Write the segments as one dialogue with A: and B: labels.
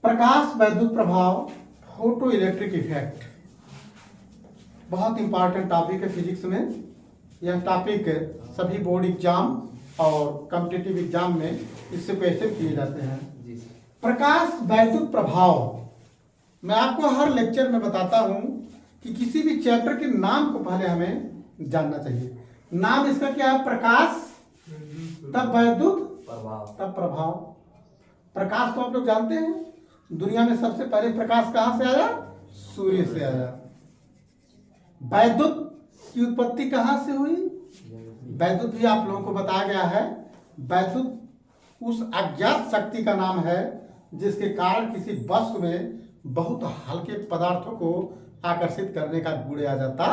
A: प्रकाश वैद्युत प्रभाव, photo electric effect, बहुत इंपॉर्टेंट टॉपिक है फिजिक्स में। यह टॉपिक सभी बोर्ड एग्जाम और कॉम्पिटिटिव एग्जाम में इससे क्वेश्चन किए जाते हैं। प्रकाश वैद्युत प्रभाव, मैं आपको हर लेक्चर में बताता हूं कि किसी भी चैप्टर के नाम को पहले हमें जानना चाहिए। नाम इसका क्या है? प्रकाश, तब वैद्युत प्रभाव, तब प्रभाव। प्रकाश तो आप लोग जानते हैं, दुनिया में सबसे पहले प्रकाश कहां से आया? सूर्य से आया। वैद्युत की उत्पत्ति कहां से हुई? वैद्युत भी आप लोगों को बताया गया है। वैद्युत उस अज्ञात शक्ति का नाम है जिसके कारण किसी वस्तु में बहुत हल्के पदार्थों को आकर्षित करने का गुण आ जाता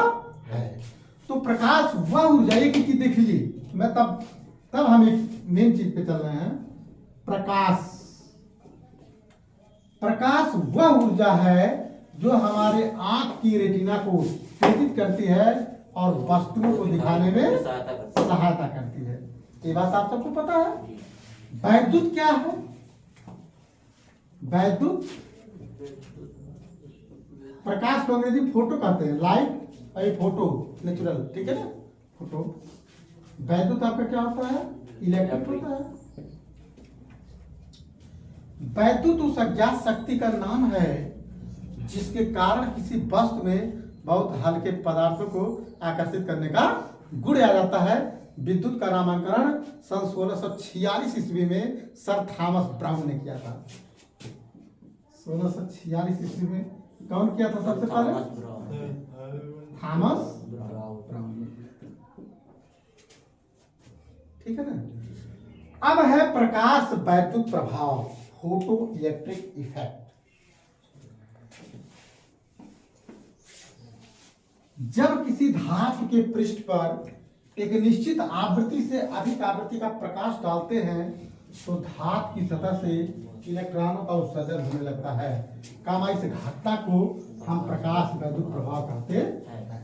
A: है। तो प्रकाश वह ऊर्जा है कि देख लीजिए, मैं तब हम एक मेन चीज पे चल रहे हैं। प्रकाश वह ऊर्जा है जो हमारे आंख की रेटिना को उत्तेजित करती है और वस्तुओं को दिखाने में सहायता करती है। ये बात आप सबको पता है। वैद्युत क्या है? वैद्युत, प्रकाश को अंग्रेजी फोटो कहते हैं, लाइट और फोटो नेचुरल, ठीक है ना, फोटो। वैद्युत आपका क्या होता है? इलेक्ट्रिक होता है। वैद्युत उस अज्ञात शक्ति का नाम है जिसके कारण किसी वस्तु में बहुत हल्के पदार्थों को आकर्षित करने का गुण आ जाता है। विद्युत का नामकरण सन 1646 ईस्वी में सर थॉमस ब्राउन ने किया था। 1646 ईस्वी में कौन किया था सबसे पहले? थॉमस ब्राउन ने। ठीक है ना। अब है प्रकाश वैद्युत प्रभाव, फोटो इलेक्ट्रिक इफेक्ट। जब किसी धातु के पृष्ठ पर एक निश्चित आवृत्ति से अधिक आवृत्ति का प्रकाश डालते हैं तो धातु की सतह से इलेक्ट्रॉनों का उत्सर्जन होने लगता है। कामा इस घटना को हम प्रकाश वैद्युत प्रभाव कहते हैं।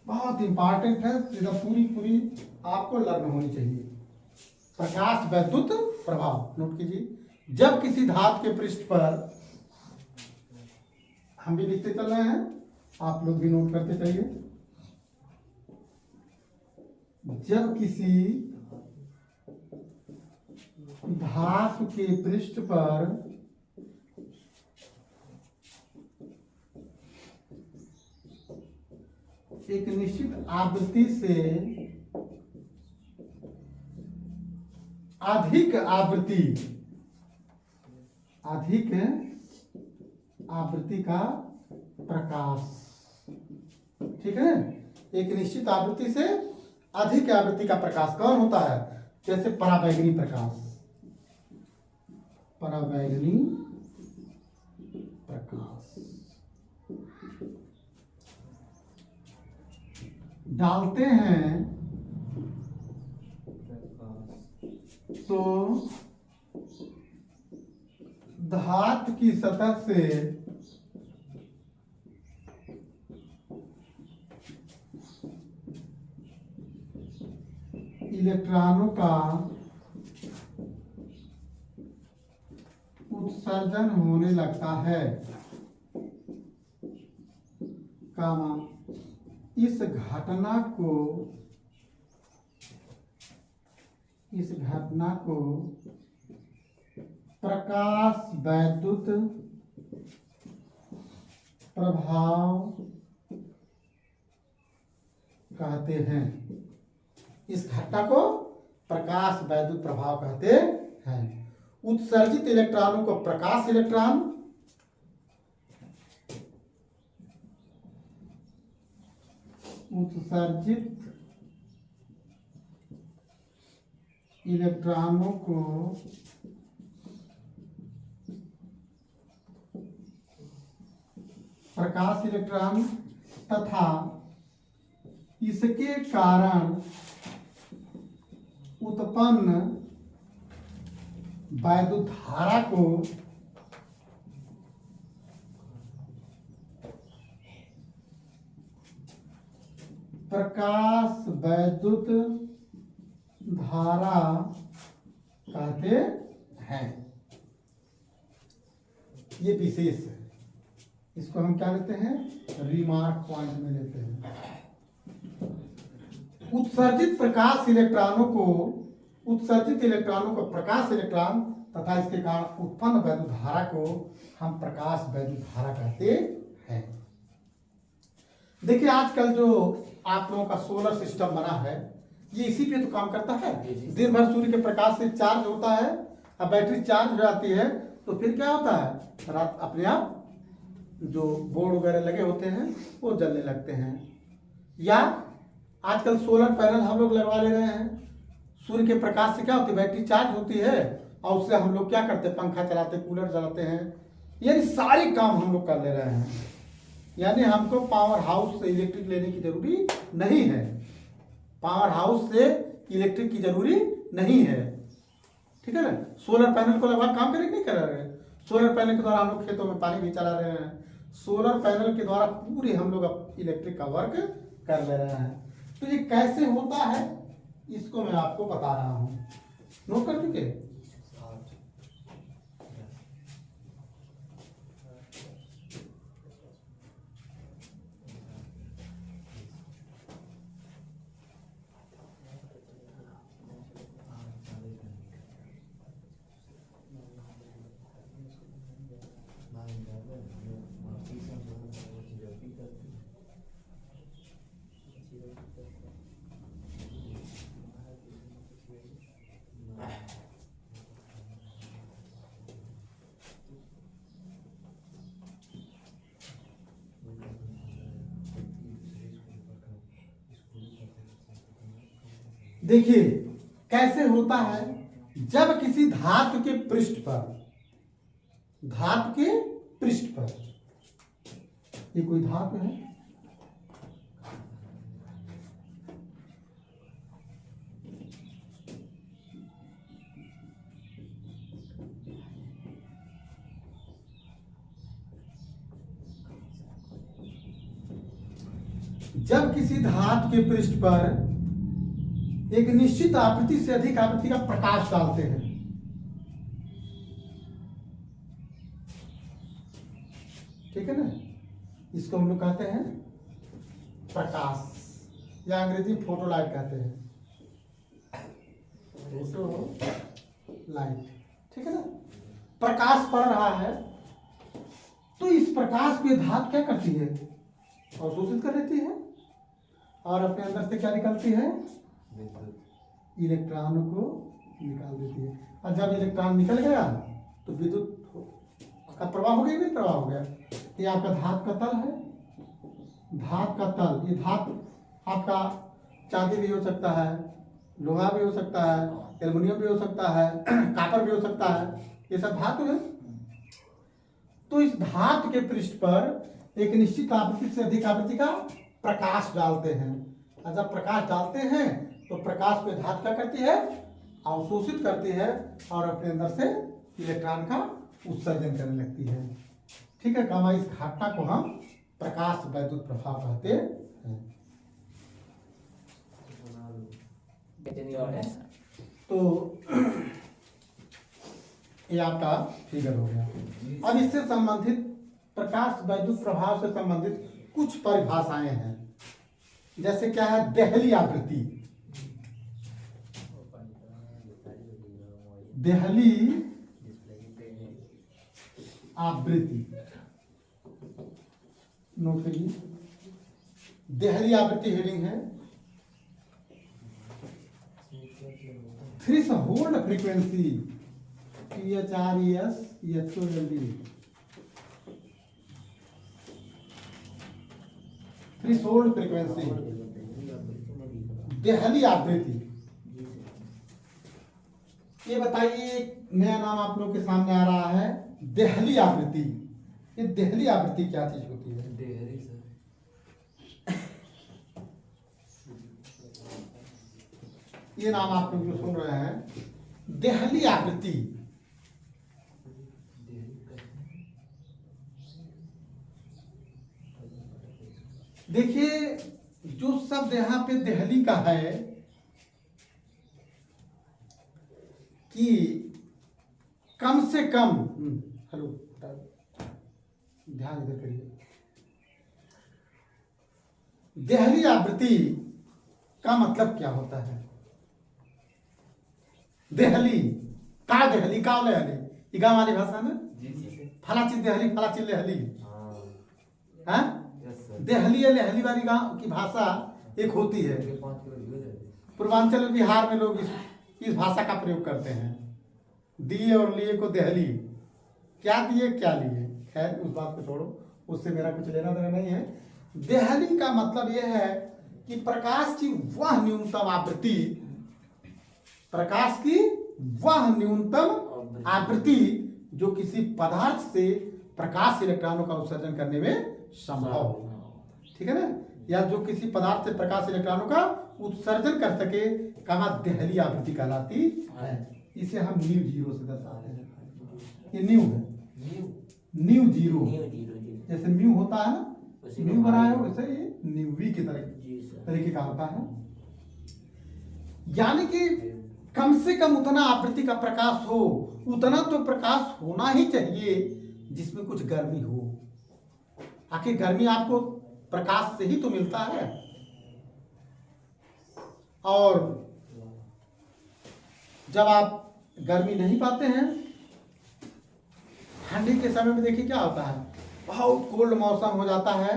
A: बहुत इंपॉर्टेंट है, पूरी आपको लर्न होनी चाहिए। प्रकाश वैद्युत प्रभाव नोट कीजिए। जब किसी धातु के पृष्ठ पर, हम भी लिखते चल रहे हैं, आप लोग भी नोट करते चलिए। जब किसी धातु के पृष्ठ पर एक निश्चित आवृत्ति से अधिक आवृत्ति का प्रकाश, ठीक है, एक निश्चित आवृत्ति से अधिक आवृत्ति का प्रकाश कौन होता है? जैसे पराबैंगनी प्रकाश, पराबैंगनी प्रकाश डालते हैं तो धातु की सतह से इलेक्ट्रॉनों का उत्सर्जन होने लगता है। कामा इस घटना को प्रकाश वैद्युत प्रभाव कहते हैं। इस घटना को प्रकाश वैद्युत प्रभाव कहते हैं। उत्सर्जित इलेक्ट्रॉनों को प्रकाश इलेक्ट्रॉन, उत्सर्जित इलेक्ट्रॉनों को प्रकाश इलेक्ट्रॉन तथा इसके कारण उत्पन्न वैद्युत धारा को प्रकाश वैद्युत धारा कहते हैं। ये विशेष है, इसको हम क्या लेते हैं, रिमार्क पॉइंट में लेते हैं। उत्सर्जित इलेक्ट्रॉनों को प्रकाश इलेक्ट्रॉन तथा इसके कारण उत्पन्न वैद्युत धारा को हम प्रकाश वैद्युत धारा कहते हैं। देखिए आजकल जो आप लोगों का सोलर सिस्टम बना है ये इसी पे तो काम करता है। दिन भर सूर्य के प्रकाश से चार्ज होता है, अब बैटरी चार्ज हो जाती है तो फिर क्या होता है, रात अपने आप जो बोर्ड वगैरह लगे होते हैं वो जलने लगते हैं। या आजकल सोलर पैनल हम लोग लगवा ले रहे हैं, सूर्य के प्रकाश से क्या होती है, बैटरी चार्ज होती है और उससे हम लोग क्या करते हैं, पंखा चलाते, कूलर चलाते हैं, यानी सारे काम हम लोग कर ले रहे हैं। यानी हमको पावर हाउस से इलेक्ट्रिक लेने की जरूरी नहीं है, पावर हाउस से इलेक्ट्रिक की जरूरी नहीं है, ठीक है ना। सोलर पैनल को लगभग काम करें नहीं कर रहे हैं, सोलर पैनल के द्वारा हम लोग खेतों में पानी भी चला रहे हैं, सोलर पैनल के द्वारा पूरे हम लोग इलेक्ट्रिक का वर्क कर ले रहे हैं। तो ये कैसे होता है इसको मैं आपको बता रहा हूँ, नोट कर चुके। देखिए कैसे होता है, जब किसी धातु के पृष्ठ पर ये कोई धातु है, जब किसी धातु के पृष्ठ पर एक निश्चित आवृत्ति से अधिक आवृत्ति का प्रकाश डालते हैं, ठीक है ना, इसको हम लोग कहते हैं प्रकाश, या अंग्रेजी फोटोलाइट कहते हैं, फोटोलाइट, ठीक है ना। प्रकाश पड़ रहा है तो इस प्रकाश को धातु क्या करती है, अवशोषित कर लेती है और अपने अंदर से क्या निकलती है, इलेक्ट्रॉनों को निकाल देती है। और जब इलेक्ट्रॉन निकल गया तो विद्युत का प्रवाह हो गया, प्रवाह हो गया। ये आपका धातु का तल है, धातु का तल, ये धातु आपका चांदी भी हो सकता है, लोहा भी हो सकता है, एल्युमिनियम भी हो सकता है, कॉपर भी हो सकता है, ये सब धातु है। तो इस धातु के पृष्ठ पर एक निश्चित आवृत्ति से अधिक आवृत्ति का प्रकाश डालते हैं, और जब प्रकाश डालते हैं तो प्रकाश को धातु क्या करती है, अवशोषित करती है और अपने अंदर से इलेक्ट्रॉन का उत्सर्जन करने लगती है, ठीक है। कमा इस घटना को हम प्रकाश वैद्युत प्रभाव कहते हैं। तो ये आपका फिगर हो गया। अब इससे संबंधित प्रकाश वैद्युत प्रभाव से संबंधित कुछ परिभाषाएं हैं, जैसे क्या है, देहली आवृत्ति, देहली आवृत्ति, नोट करिए, देहली आवृत्ति हेडिंग है। Threshold frequency, THRESHOLD, threshold frequency, Delhi आवृत्ति। ये बताइए, नया नाम आप लोग के सामने आ रहा है, देहली आवृत्ति। ये देहली आवृत्ति क्या चीज होती है? देहली सर, ये नाम आप लोग जो सुन रहे हैं, देहली आवृत्ति, देखिए जो शब्द यहाँ पे देहली का है कि कम से कम, हेलो ध्यान इधर करिए। देहली आवृत्ति का मतलब क्या होता है? देहली का देहली का लेहली ई गाँव वाली भाषा में फला चीज देहली फला चीज लेहली। हाँ देहली या लेहली वाली गाँव की भाषा एक होती है। पूर्वांचल बिहार में लोग इस भाषा का प्रयोग करते हैं। दिए और लिए को देहली, क्या दिए क्या लिए, खैर उस बात को छोड़ो, उससे मेरा कुछ लेना देना नहीं है। देहली का मतलब यह है कि प्रकाश की वह न्यूनतम आवृत्ति, प्रकाश की वह न्यूनतम आवृत्ति जो किसी पदार्थ से प्रकाश इलेक्ट्रॉनों का उत्सर्जन करने में संभव हो, ठीक है ना, या जो किसी पदार्थ से प्रकाश इलेक्ट्रॉनों का उत्सर्जन कर सके का देहली आवृत्ति कहलाती है। इसे हम न्यू जीरो से दर्शाते हैं। ये न्यू है, न्यू जीरो, जैसे म्यू होता है ना, म्यू बनाया हो वैसे ये न्यू वी की तरीके का होता है। यानी कि कम से कम उतना आवृत्ति का प्रकाश हो, उतना तो प्रकाश होना ही चाहिए जिसमें कुछ गर्मी हो। आखिर गर्मी आपको प्रकाश से ही तो मिलता है। और जब आप गर्मी नहीं पाते हैं, ठंडी के समय में देखिए क्या होता है, बहुत कोल्ड मौसम हो जाता है,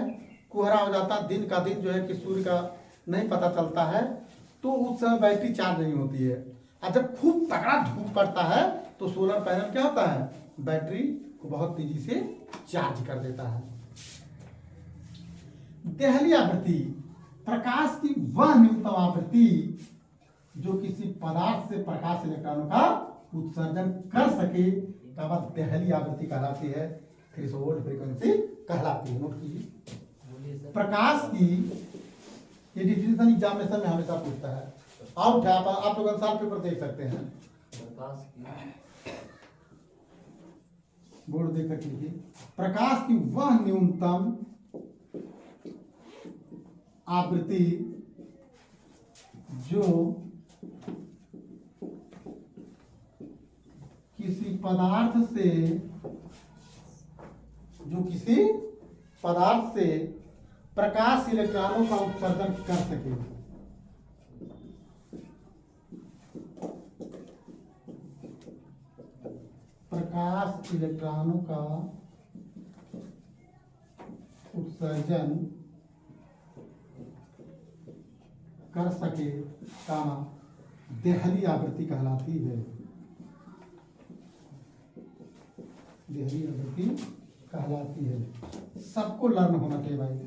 A: कोहरा हो जाता है, दिन का दिन जो है कि सूर्य का नहीं पता चलता है, तो उस समय बैटरी चार्ज नहीं होती है। और जब खूब तगड़ा धूप पड़ता है तो सोलर पैनल क्या होता है, बैटरी को बहुत तेजी से चार्ज कर देता है। देहली आवृत्ति प्रकाश की वह न्यूनतम आवृत्ति जो किसी पदार्थ से प्रकाश इलेक्ट्रॉनों का उत्सर्जन कर सके का बाद देहली आवृत्ति कहलाती है, थ्रेशोल्ड फ्रीक्वेंसी कहलाती है। नोट कीजिए, प्रकाश की ये डिफिनेशन एग्जामिनेशन में हमेशा पूछता है। आउट है, आप लोग आंसर पेपर देख सकते हैं, बोर्ड देख कर लीजिए। प्रकाश की वह न्यूनतम आवृत्ति जो किसी पदार्थ से प्रकाश इलेक्ट्रॉनों का उत्सर्जन कर सके। प्रकाश इलेक्ट्रॉनों का उत्सर्जन कर सके का देहली आवृत्ति कहलाती है। देहली आवृत्ति कहलाती है। सबको लर्न होना चाहिए भाई।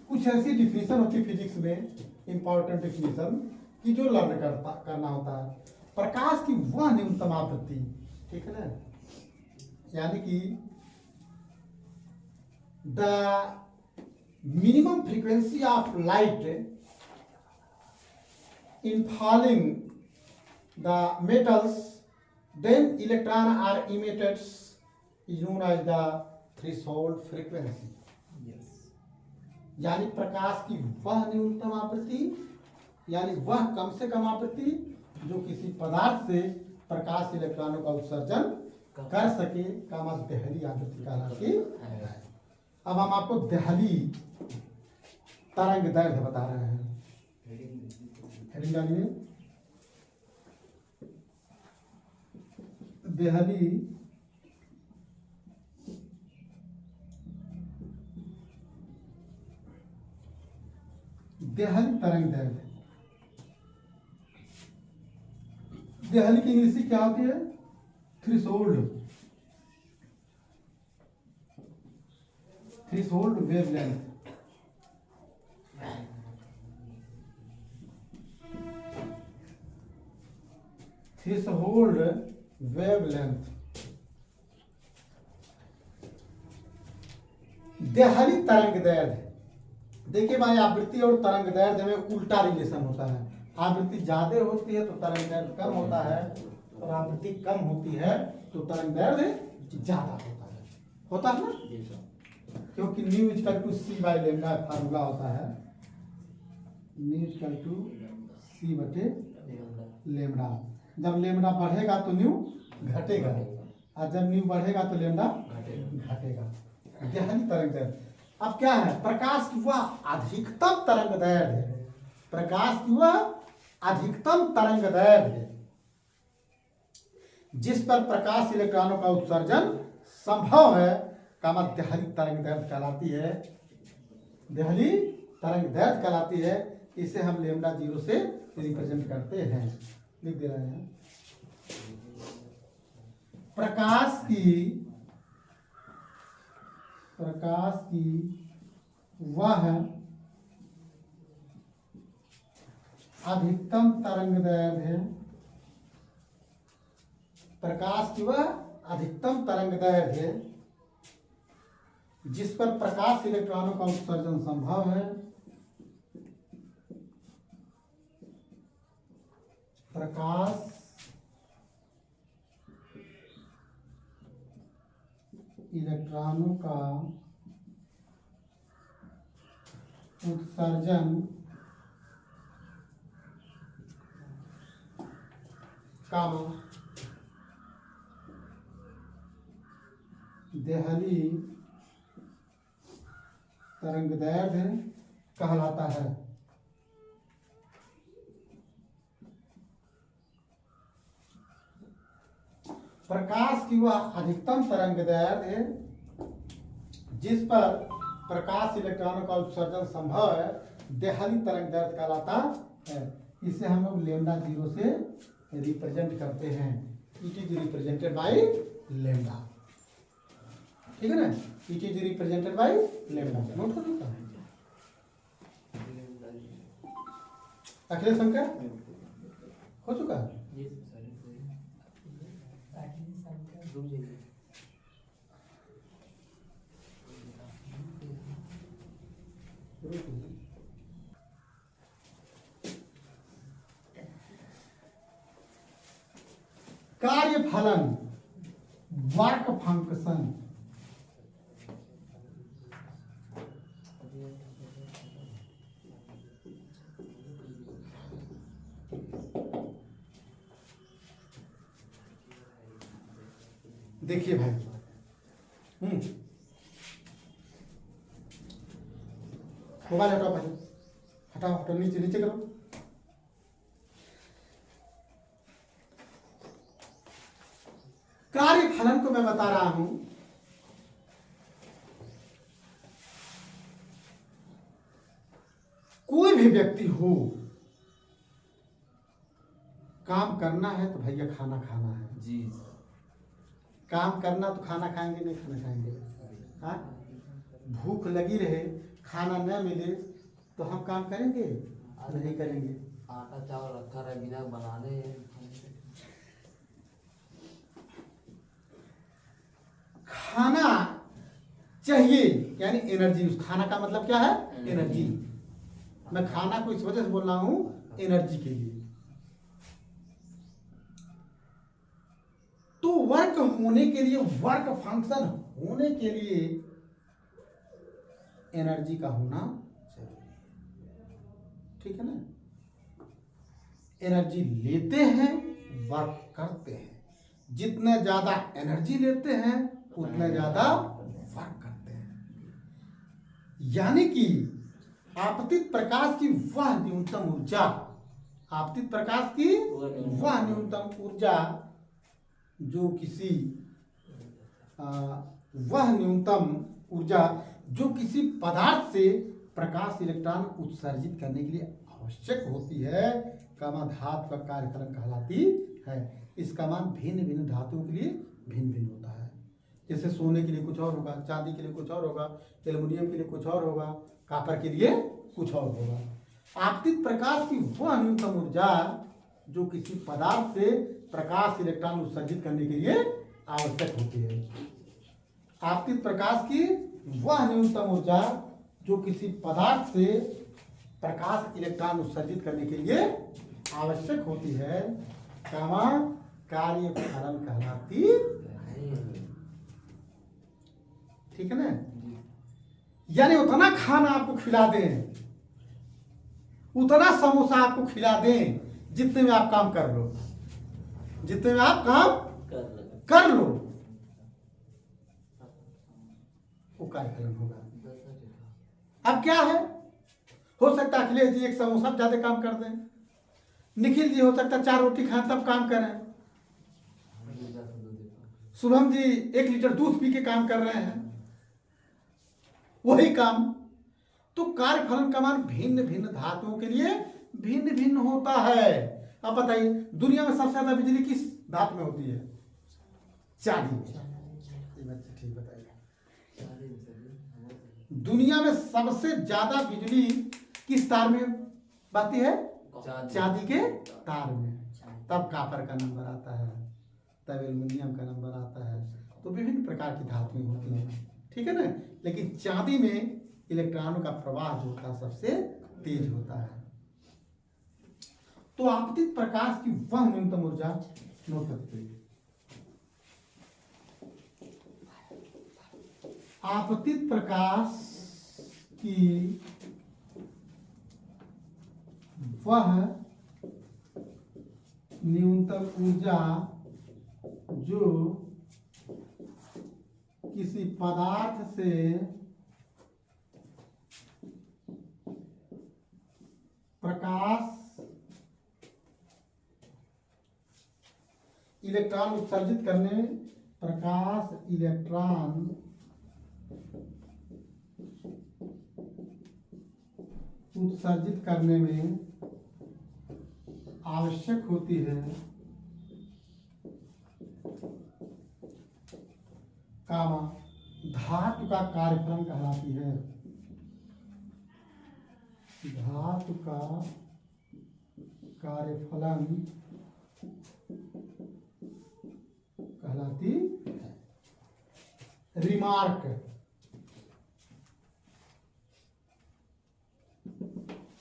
A: कुछ ऐसी डिफिनेशन होती है फिजिक्स में, इंपॉर्टेंट डिफिनेशन कि जो लर्न करना होता है। प्रकाश की वह न्यूनतम आवृत्ति, ठीक है ना, यानी कि the minimum frequency of light in falling the metals, then electron are emitted is known as the threshold frequency. Yes. यानी प्रकाश की वह न्यूनतम आवृत्ति, यानी वह कम से कम आवृत्ति जो किसी पदार्थ से प्रकाश इलेक्ट्रॉनों का उत्सर्जन कर सके का हम देहली आवृत्ति कहलाती है। अब हम आपको देहली तरंग दैर्घ्य बता रहे हैं। हेडिंग डालिए, देहली तरंग दैर्घ्य। देहली की इंग्लिश क्या होती है, threshold wavelength. Threshold wavelength. Delhi तरंग दैर्घ्य, देखिए भाई आवृत्ति और तरंग दैर्घ्य में उल्टा रिलेशन होता है। आवृत्ति ज्यादा होती है तो तरंग दैर्घ्य कम होता है, और आवृत्ति कम होती है तो तरंग दैर्घ्य ज्यादा होता है ना, क्योंकि nu equal to C by lambda formula होता है। न्यू इक्वल टू सी बटे लेमडा। जब लेमडा बढ़ेगा तो न्यू घटेगा, और जब न्यू बढ़ेगा तो लेमडा घटेगा। देहली तरंग दैर्ध्य। अब क्या है, प्रकाश की वह अधिकतम तरंग दैर्ध्य, प्रकाश की वह अधिकतम तरंग दैर्ध्य जिस पर प्रकाश इलेक्ट्रॉनों का उत्सर्जन संभव है, कामा देहली तरंग दैर्ध्य कहलाती है, देहली तरंग दैर्ध्य कहलाती है। इसे हम लेमडा 0 से रिप्रेजेंट करते हैं, लिख दे रहे हैं। प्रकाश की वह अधिकतम तरंग दैर्ध्य, प्रकाश की वह अधिकतम तरंग दैर्ध्य जिस पर प्रकाश इलेक्ट्रॉनों का उत्सर्जन संभव है, प्रकाश इलेक्ट्रॉनों का उत्सर्जन कामा देहली तरंगदैर्ध्य कहलाता है। प्रकाश की वह अधिकतम तरंगदैर्ध्य जिस पर प्रकाश इलेक्ट्रॉनों का उत्सर्जन संभव है, देहली तरंगदैर्ध्य कहलाता है। इसे हम लोग लेमडा 0 से रिप्रेजेंट करते हैं। It is represented by lambda, ठीक है ना, it is represented by lambda. Note कर लेता है अखिलेश शंकर, हो चुका है। कार्य फलन, वर्क फंक्शन, देखिए भाई, मोबाइल हटाओ, पहले हटाओ, नीचे नीचे करो। कार्य फलन को मैं बता रहा हूं, कोई भी व्यक्ति हो, काम करना है तो भैया खाना खाना है जी, काम करना तो खाना खाएंगे, नहीं खाना खाएंगे, हाँ, भूख लगी रहे, खाना न मिले तो हम काम करेंगे, नहीं करेंगे।
B: आटा चावल रखा रहे बिना बनाने,
A: खाना चाहिए, यानी एनर्जी। उस खाना का मतलब क्या है, एनर्जी। मैं खाना को इस वजह से बोल रहा हूं, एनर्जी के लिए। तो वर्क होने के लिए, वर्क फंक्शन होने के लिए एनर्जी का होना जरूरी है, ठीक है ना। एनर्जी लेते हैं, वर्क करते हैं। जितने ज्यादा एनर्जी लेते हैं उतने ज्यादा वर्क करते हैं। यानी कि आपतित प्रकाश की वह न्यूनतम ऊर्जा, आपतित प्रकाश की वह न्यूनतम ऊर्जा जो किसी वह न्यूनतम ऊर्जा जो किसी पदार्थ से प्रकाश इलेक्ट्रॉन उत्सर्जित करने के लिए आवश्यक होती है, कामा धातु का कार्यफलन कहलाती है। इसका मान भिन्न भिन्न धातुओं के लिए भिन्न भिन्न होता है। जैसे सोने के लिए कुछ और होगा, चांदी के लिए कुछ और होगा, एल्युमिनियम के लिए कुछ और होगा, कॉपर के लिए कुछ और होगा। आपतित प्रकाश की वह न्यूनतम ऊर्जा जो किसी पदार्थ से प्रकाश इलेक्ट्रॉन उत्सर्जित करने के लिए आवश्यक होती है। आपतित प्रकाश की वह न्यूनतम ऊर्जा जो किसी पदार्थ से प्रकाश इलेक्ट्रॉन उत्सर्जित करने के लिए आवश्यक होती है, कामा कार्य फलन कहलाती, ठीक है ना। यानी उतना खाना आपको खिला दें, उतना समोसा आपको खिला दें जितने में आप काम कर लो, जितने में आप काम कर लो, वो कार्यफलन होगा। अब क्या है, हो सकता है अखिलेश जी एक समोसा ज्यादा काम कर दें, निखिल जी हो सकता है 4 रोटी खाएं तब काम करें, शुभम जी 1 लीटर दूध पी के काम कर रहे हैं, वही काम। तो कार्यफलन का मान भिन्न भिन्न धातुओं के लिए भिन्न भिन्न होता है। अब बताइए दुनिया में सबसे ज्यादा बिजली किस धातु में होती है? चांदी में। ठीक बताइए, दुनिया में सबसे ज्यादा बिजली किस तार में बहती है? चांदी के तार में। तब कॉपर का नंबर आता है, तब एल्युमिनियम का नंबर आता है। तो विभिन्न प्रकार की धातुएं होती हैं, ठीक है ना। लेकिन चांदी में इलेक्ट्रॉनों का प्रवाह जो होता है सबसे तेज होता है। तो आपतित प्रकाश की वह न्यूनतम ऊर्जा नोट करते हैं। आपतित प्रकाश की वह न्यूनतम ऊर्जा जो किसी पदार्थ से प्रकाश इलेक्ट्रॉन उत्सर्जित करने, प्रकाश इलेक्ट्रॉन उत्सर्जित करने में आवश्यक होती है, कामा धातु का कार्यफलन कहलाती है। धातु का कार्यफलन कहलाती है। रिमार्क,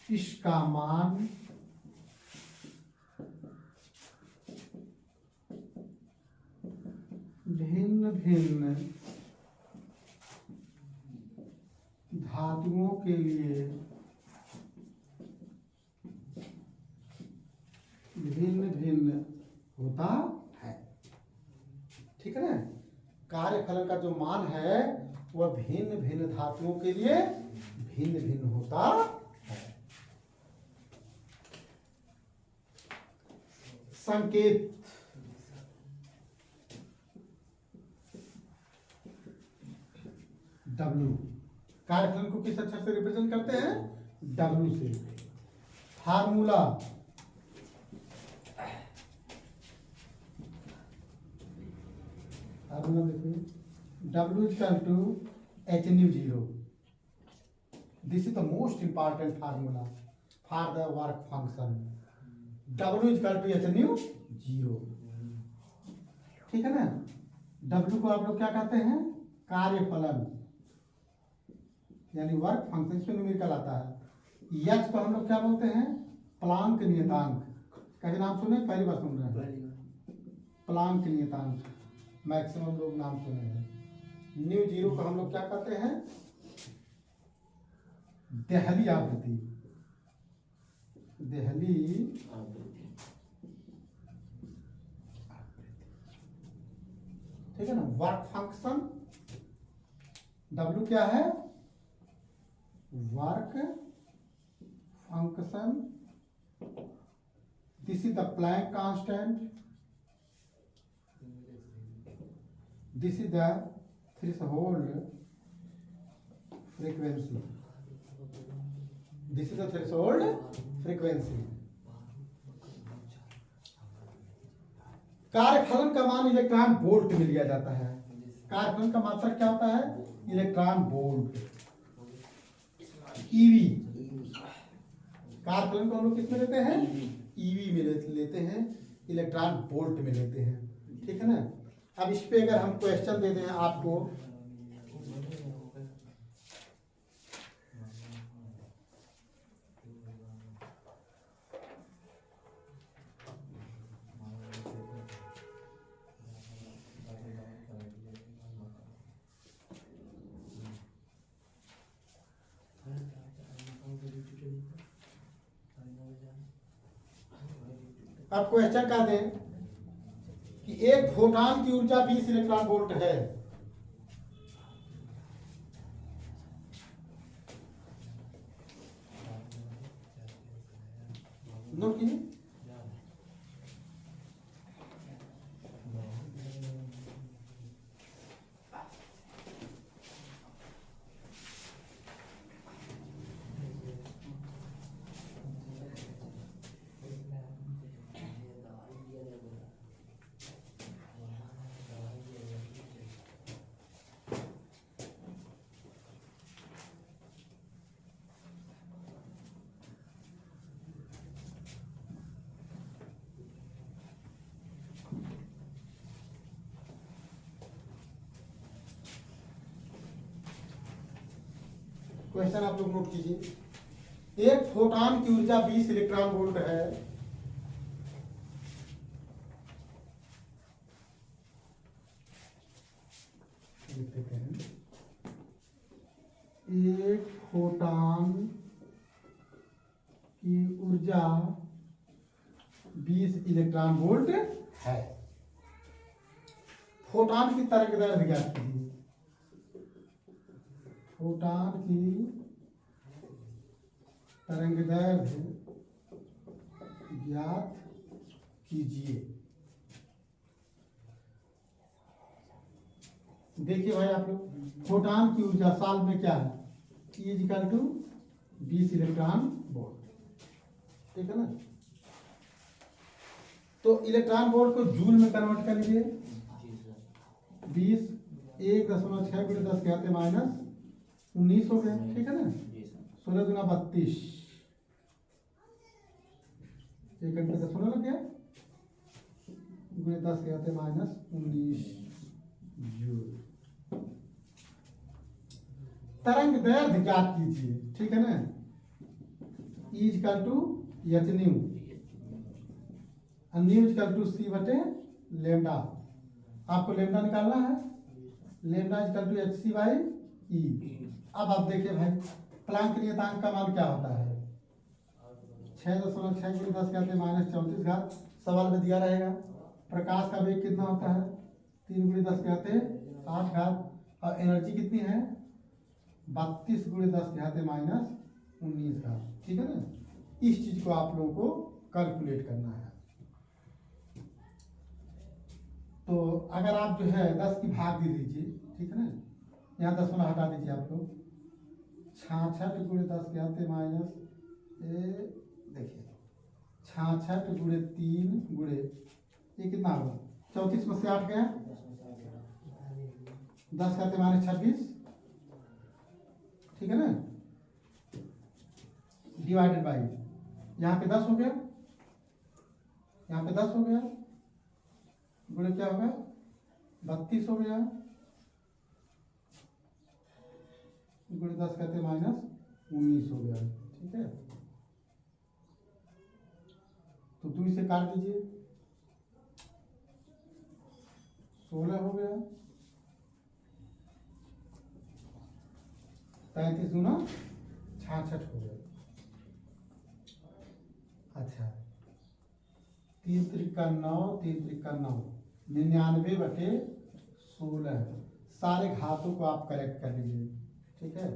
A: इसका मान भिन्न भिन्न धातुओं के लिए भिन्न भिन्न होता है, ठीक है ना। कार्यफलन का जो मान है वह भिन्न भिन्न धातुओं के लिए भिन्न भिन्न होता है। संकेत, W कार्यफलन को किस अक्षर से रिप्रेजेंट करते हैं? W से। फार्मूला देखिए, W equal to h nu 0। This is the most important formula for the work function. W equal to h nu 0, ठीक है ना। W को आप लोग क्या कहते हैं? कार्यफलन, यानी वर्क फंक्शन से न्यूमेरिकल आता है। H को हम लोग क्या बोलते हैं? प्लांक नियतांक। कभी नाम सुने? पहली बार सुन रहे हैं। प्लांक नियतांक मैक्सिमम लोग नाम सुने हैं। न्यू 0 को हम लोग क्या कहते हैं? देहली आवृत्ति। देहली ठीक है ना। वर्क फंक्शन W क्या है? Work function. This is the Planck constant. This is the threshold frequency. This is the threshold frequency. कार्यफलन का मान इलेक्ट्रॉन वोल्ट में लिया जाता है। कार्यफलन का मात्रक क्या होता है? Electron volt. ईवी, कार्यफलन को हम लोग किस में लेते हैं? ईवी में लेते हैं, इलेक्ट्रॉन वोल्ट में लेते हैं, ठीक है ना। अब इस पे अगर हम क्वेश्चन दे दें आपको, अब क्वेश्चन का दें कि एक फोटॉन की ऊर्जा 20 इलेक्ट्रॉन वोल्ट है। नोट कीजिए। क्वेश्चन आप लोग नोट कीजिए। एक फोटॉन की ऊर्जा 20 इलेक्ट्रॉन वोल्ट है। लिख देते हैं, एक फोटॉन की ऊर्जा 20 इलेक्ट्रॉन वोल्ट है। फोटॉन की तरंगदैर्घ्य ज्ञात कीजिए। फोटॉन की तरंगदैर्घ्य ज्ञात कीजिए। देखिए भाई आप लोग, फोटॉन की ऊर्जा साल में क्या है, E equal to 20 electron volt, ठीक है ना। तो इलेक्ट्रॉन वोल्ट को जूल में कन्वर्ट कर लीजिए। 20 1.6 × 10⁻19 हो गया, ठीक है ना। 16 × 32, 1 घंटे का 16 लग गया, × 10⁻19 जूल। तरंग दैर्घ्य ज्ञात कीजिए, ठीक है ना। E equal to H nu, nu equal to C बटे लेमडा। आपको लेमडा निकालना है, लेमडा इक्वल टू HC/E। अब आप देखिए भाई, प्लांक नियतांक का मान क्या होता है, 6.6 × 10⁻34 सवाल में दिया रहेगा। प्रकाश का वेग कितना होता है, 3 × 10⁸, और एनर्जी कितनी है, 32 × 10⁻19, ठीक है ना। इस चीज को आप लोगों को कैलकुलेट करना है। तो अगर आप जो है 10 की भाग दे दीजिए, ठीक है ना, यहाँ 10 वाला हटा दीजिए आप लोग, 66 × 10⁻, देखिए 66 × 3 ये कितना होगा, 34 में से 8 गया, 10⁻26, ठीक है ना, डिवाइडेड बाई, यहाँ पे 10 हो गया, यहाँ पे 10 हो गया, गुणे क्या होगा, 32 हो गया, गुणे 10⁻19 हो गया, ठीक है। तो 2 से काट दीजिए, 16 हो गया, 35 × 66 हो गया। अच्छा, 3 त्रिका 9, 3 त्रिका 9, 99/16। सारे घातों को आप करेक्ट कर लीजिए, ठीक है।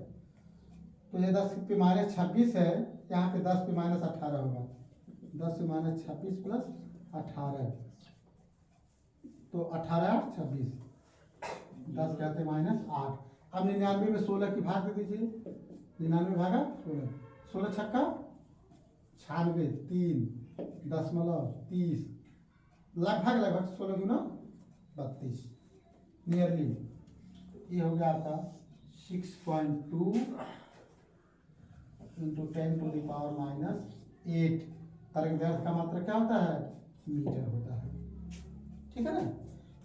A: तो ये 10⁻26 है, यहाँ पे 10⁻18 होगा, 10⁻26 + 18, तो 18 × 26, 10⁻8। अब 99 में 16 की भाग दे दीजिए, 99 भागा 16, 16 छक्का 96, 3.30, लगभग 16 × 32, नियरली। ये हो गया आपका 6.2 × 10⁻⁸ तरंगदैर्घ्य का मात्रा क्या होता है, मीटर होता है, ठीक है ना।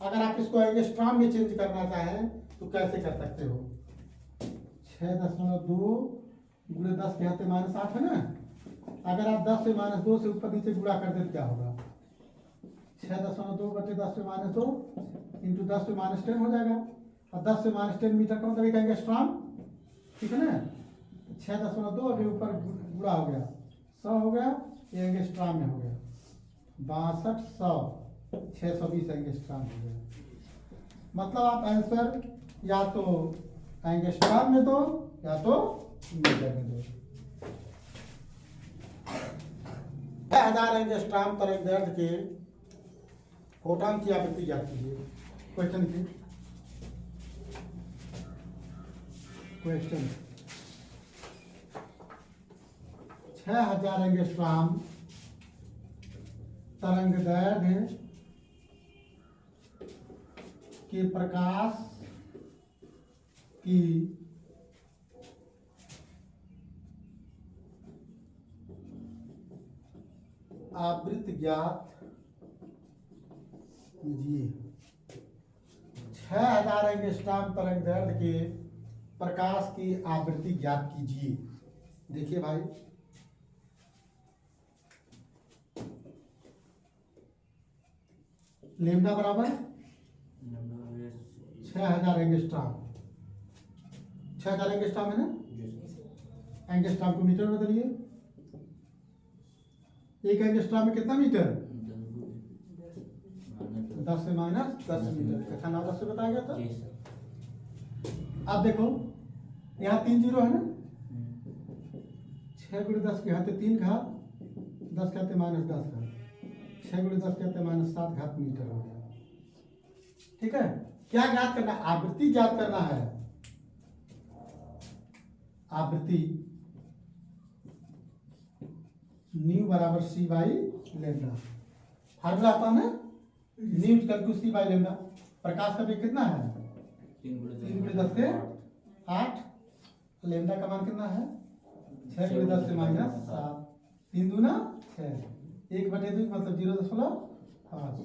A: अगर आप इसको एंगस्ट्रॉम में चेंज करना चाहें तो कैसे कर सकते हो, 6.2 × 10⁻8 है ना। अगर आप 10 से -2 से ऊपर नीचे गुणा कर दें क्या होगा, 6.2 / 10⁻2 × 10⁻10 हो जाएगा, और 10 से -10 मीटर का मतलब एक एंगस्ट्रॉम, ठीक है ना। 6.2 अभी ऊपर गुणा हो गया, 100 हो गया, ये एंगस्ट्रॉम में हो गया, 6200, 620 एंगस्ट्रॉम हो गया। मतलब आप आंसर या तो एंगस्ट्रॉम में दो या तो मीटर में दो। 6000 एंगस्ट्रॉम तरंगदैर्ध्य के फोटॉन की आवृत्ति ज्ञात कीजिए। क्वेश्चन की क्वेश्चन 6000 एंगस्ट्रॉम तरंगदैर्ध्य के प्रकाश की आवृत्ति ज्ञात कीजिए। 6000 एंगस्ट्रॉम तरंगदैर्ध्य के प्रकाश की आवृत्ति ज्ञात कीजिए। देखिए भाई, लेमडा बराबर 6000 एंगस्ट्रॉम। 6000 एंगस्ट्रॉम है ना, एंगस्ट्रॉम को मीटर में बदलिए। एक एंगस्ट्रॉम में कितना मीटर? 10 से माइनस 10 मीटर। कक्षा 9 10 से बताया गया था। अब देखो यहाँ 3 जीरो है ना, 6 गुणे 10 के हाथे 3 घात, 10 के हाथे माइनस 10 घात, 6 गुणे 10 के हाथे माइनस 7 घात मीटर हो गया। ठीक है, क्या ज्ञात करना? आवृत्ति ज्ञात करना है। आवृत्ति न्यू बराबर सी बाई लेमडा। फार्मूला आता है ना, nu equal to C by lambda. प्रकाश का वेग कितना है? 3 गुणे 10 के 8। लेमडा का मान कितना है? 6 गुणे 10 से माइनस 7। 3 दूना 6, 1/2 मतलब 0.5।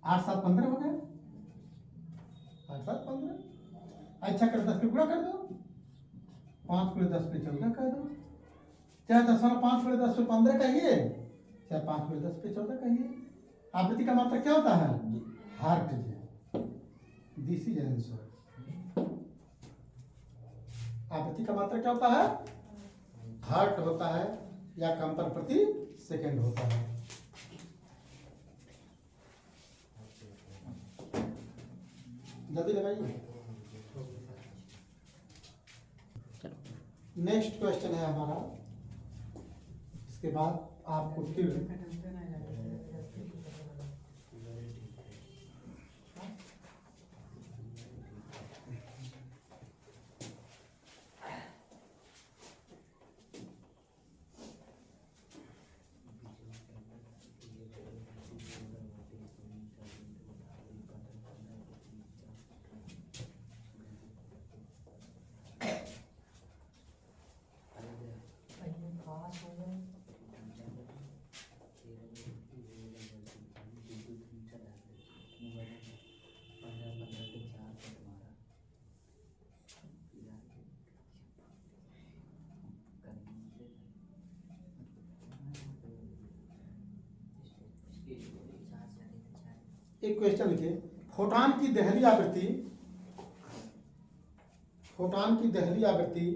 A: 8 7 15 हो गया। 8 7 15। अच्छा कर 10 के गुणा कर दो। 5 गुणे 10 पे 14 कर दो। चाहे 10.5 गुणे 10 पे 15 कहिए, चाहे 5 गुणे 10 पे 14 कहिए। आवृत्ति का मात्रा क्या होता है? हर्ट्ज। This is answer. आवृत्ति का मात्रा क्या होता है? हर्ट होता है या कंपन प्रति सेकंड होता है। जल्दी लगाइए। नेक्स्ट क्वेश्चन है हमारा, इसके बाद आपको फिर एक क्वेश्चन लिखिए। फोटॉन की दहली आवृत्ति, फोटॉन की दहली आवृत्ति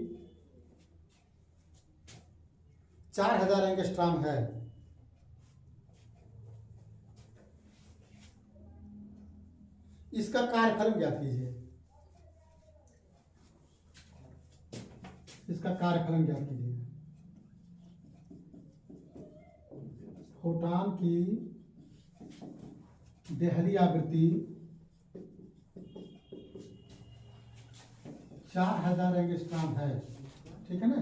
A: 4000 एंगस्ट्रॉम है। इसका कार्यफलन ज्ञात कीजिए। इसका कार्यफलन ज्ञात कीजिए। फोटॉन की दहली आवृत्ति 4000 एंगस्ट्रॉम है। ठीक है ना,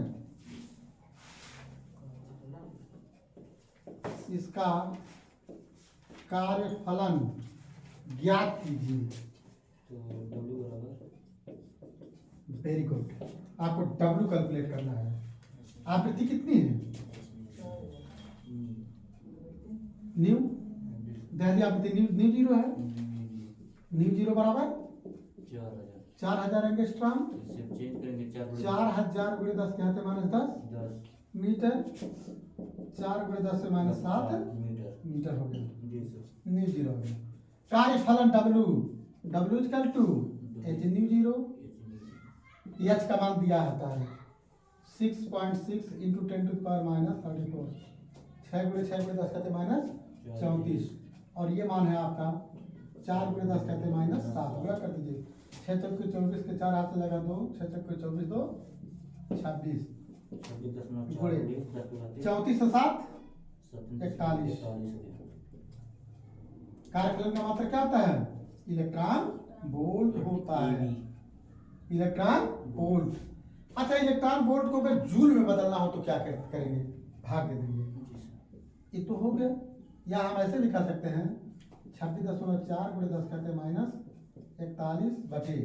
A: इसका कार्यफलन ज्ञात कीजिए।
B: तो W बराबर,
A: वेरी गुड। आपको W कैलकुलेट करना है। आवृत्ति कितनी है? न्यू दहली आवृत्ति न्यू जीरो है। न्यू जीरो बराबर 4000 एंगस्ट्रॉम।
B: चेंज करेंगे
A: 4000 गुणे 10 के हाथे माइनस 10 मीटर। 4 गुणे 10 से माइनस 7 मीटर हो गया। न्यू जीरो हो गया। कार्यफलन W equal to H nu zero. H का मान दिया होता है 6.6 into 10 to the power minus 34। 6 गुणे 10 के हाथे माइनस 34। और ये मान है आपका 4 गुणे 10 के हाथे माइनस 7। पूरा कर दीजिए। 6 चौके 24 के 4 हाथ से लगा 2, 6 चौके 24 2 26 गुणे 34 से 7 41। कार्यकलन का मात्रक क्या होता है? इलेक्ट्रॉन वोल्ट होता है। Electron volt. अच्छा, इलेक्ट्रॉन वोल्ट को अगर जूल में बदलना हो तो क्या करेंगे? भाग दे देंगे। ये तो हो गया। या हम ऐसे लिखा सकते हैं 26.4 × 10 माइनस 41 बटे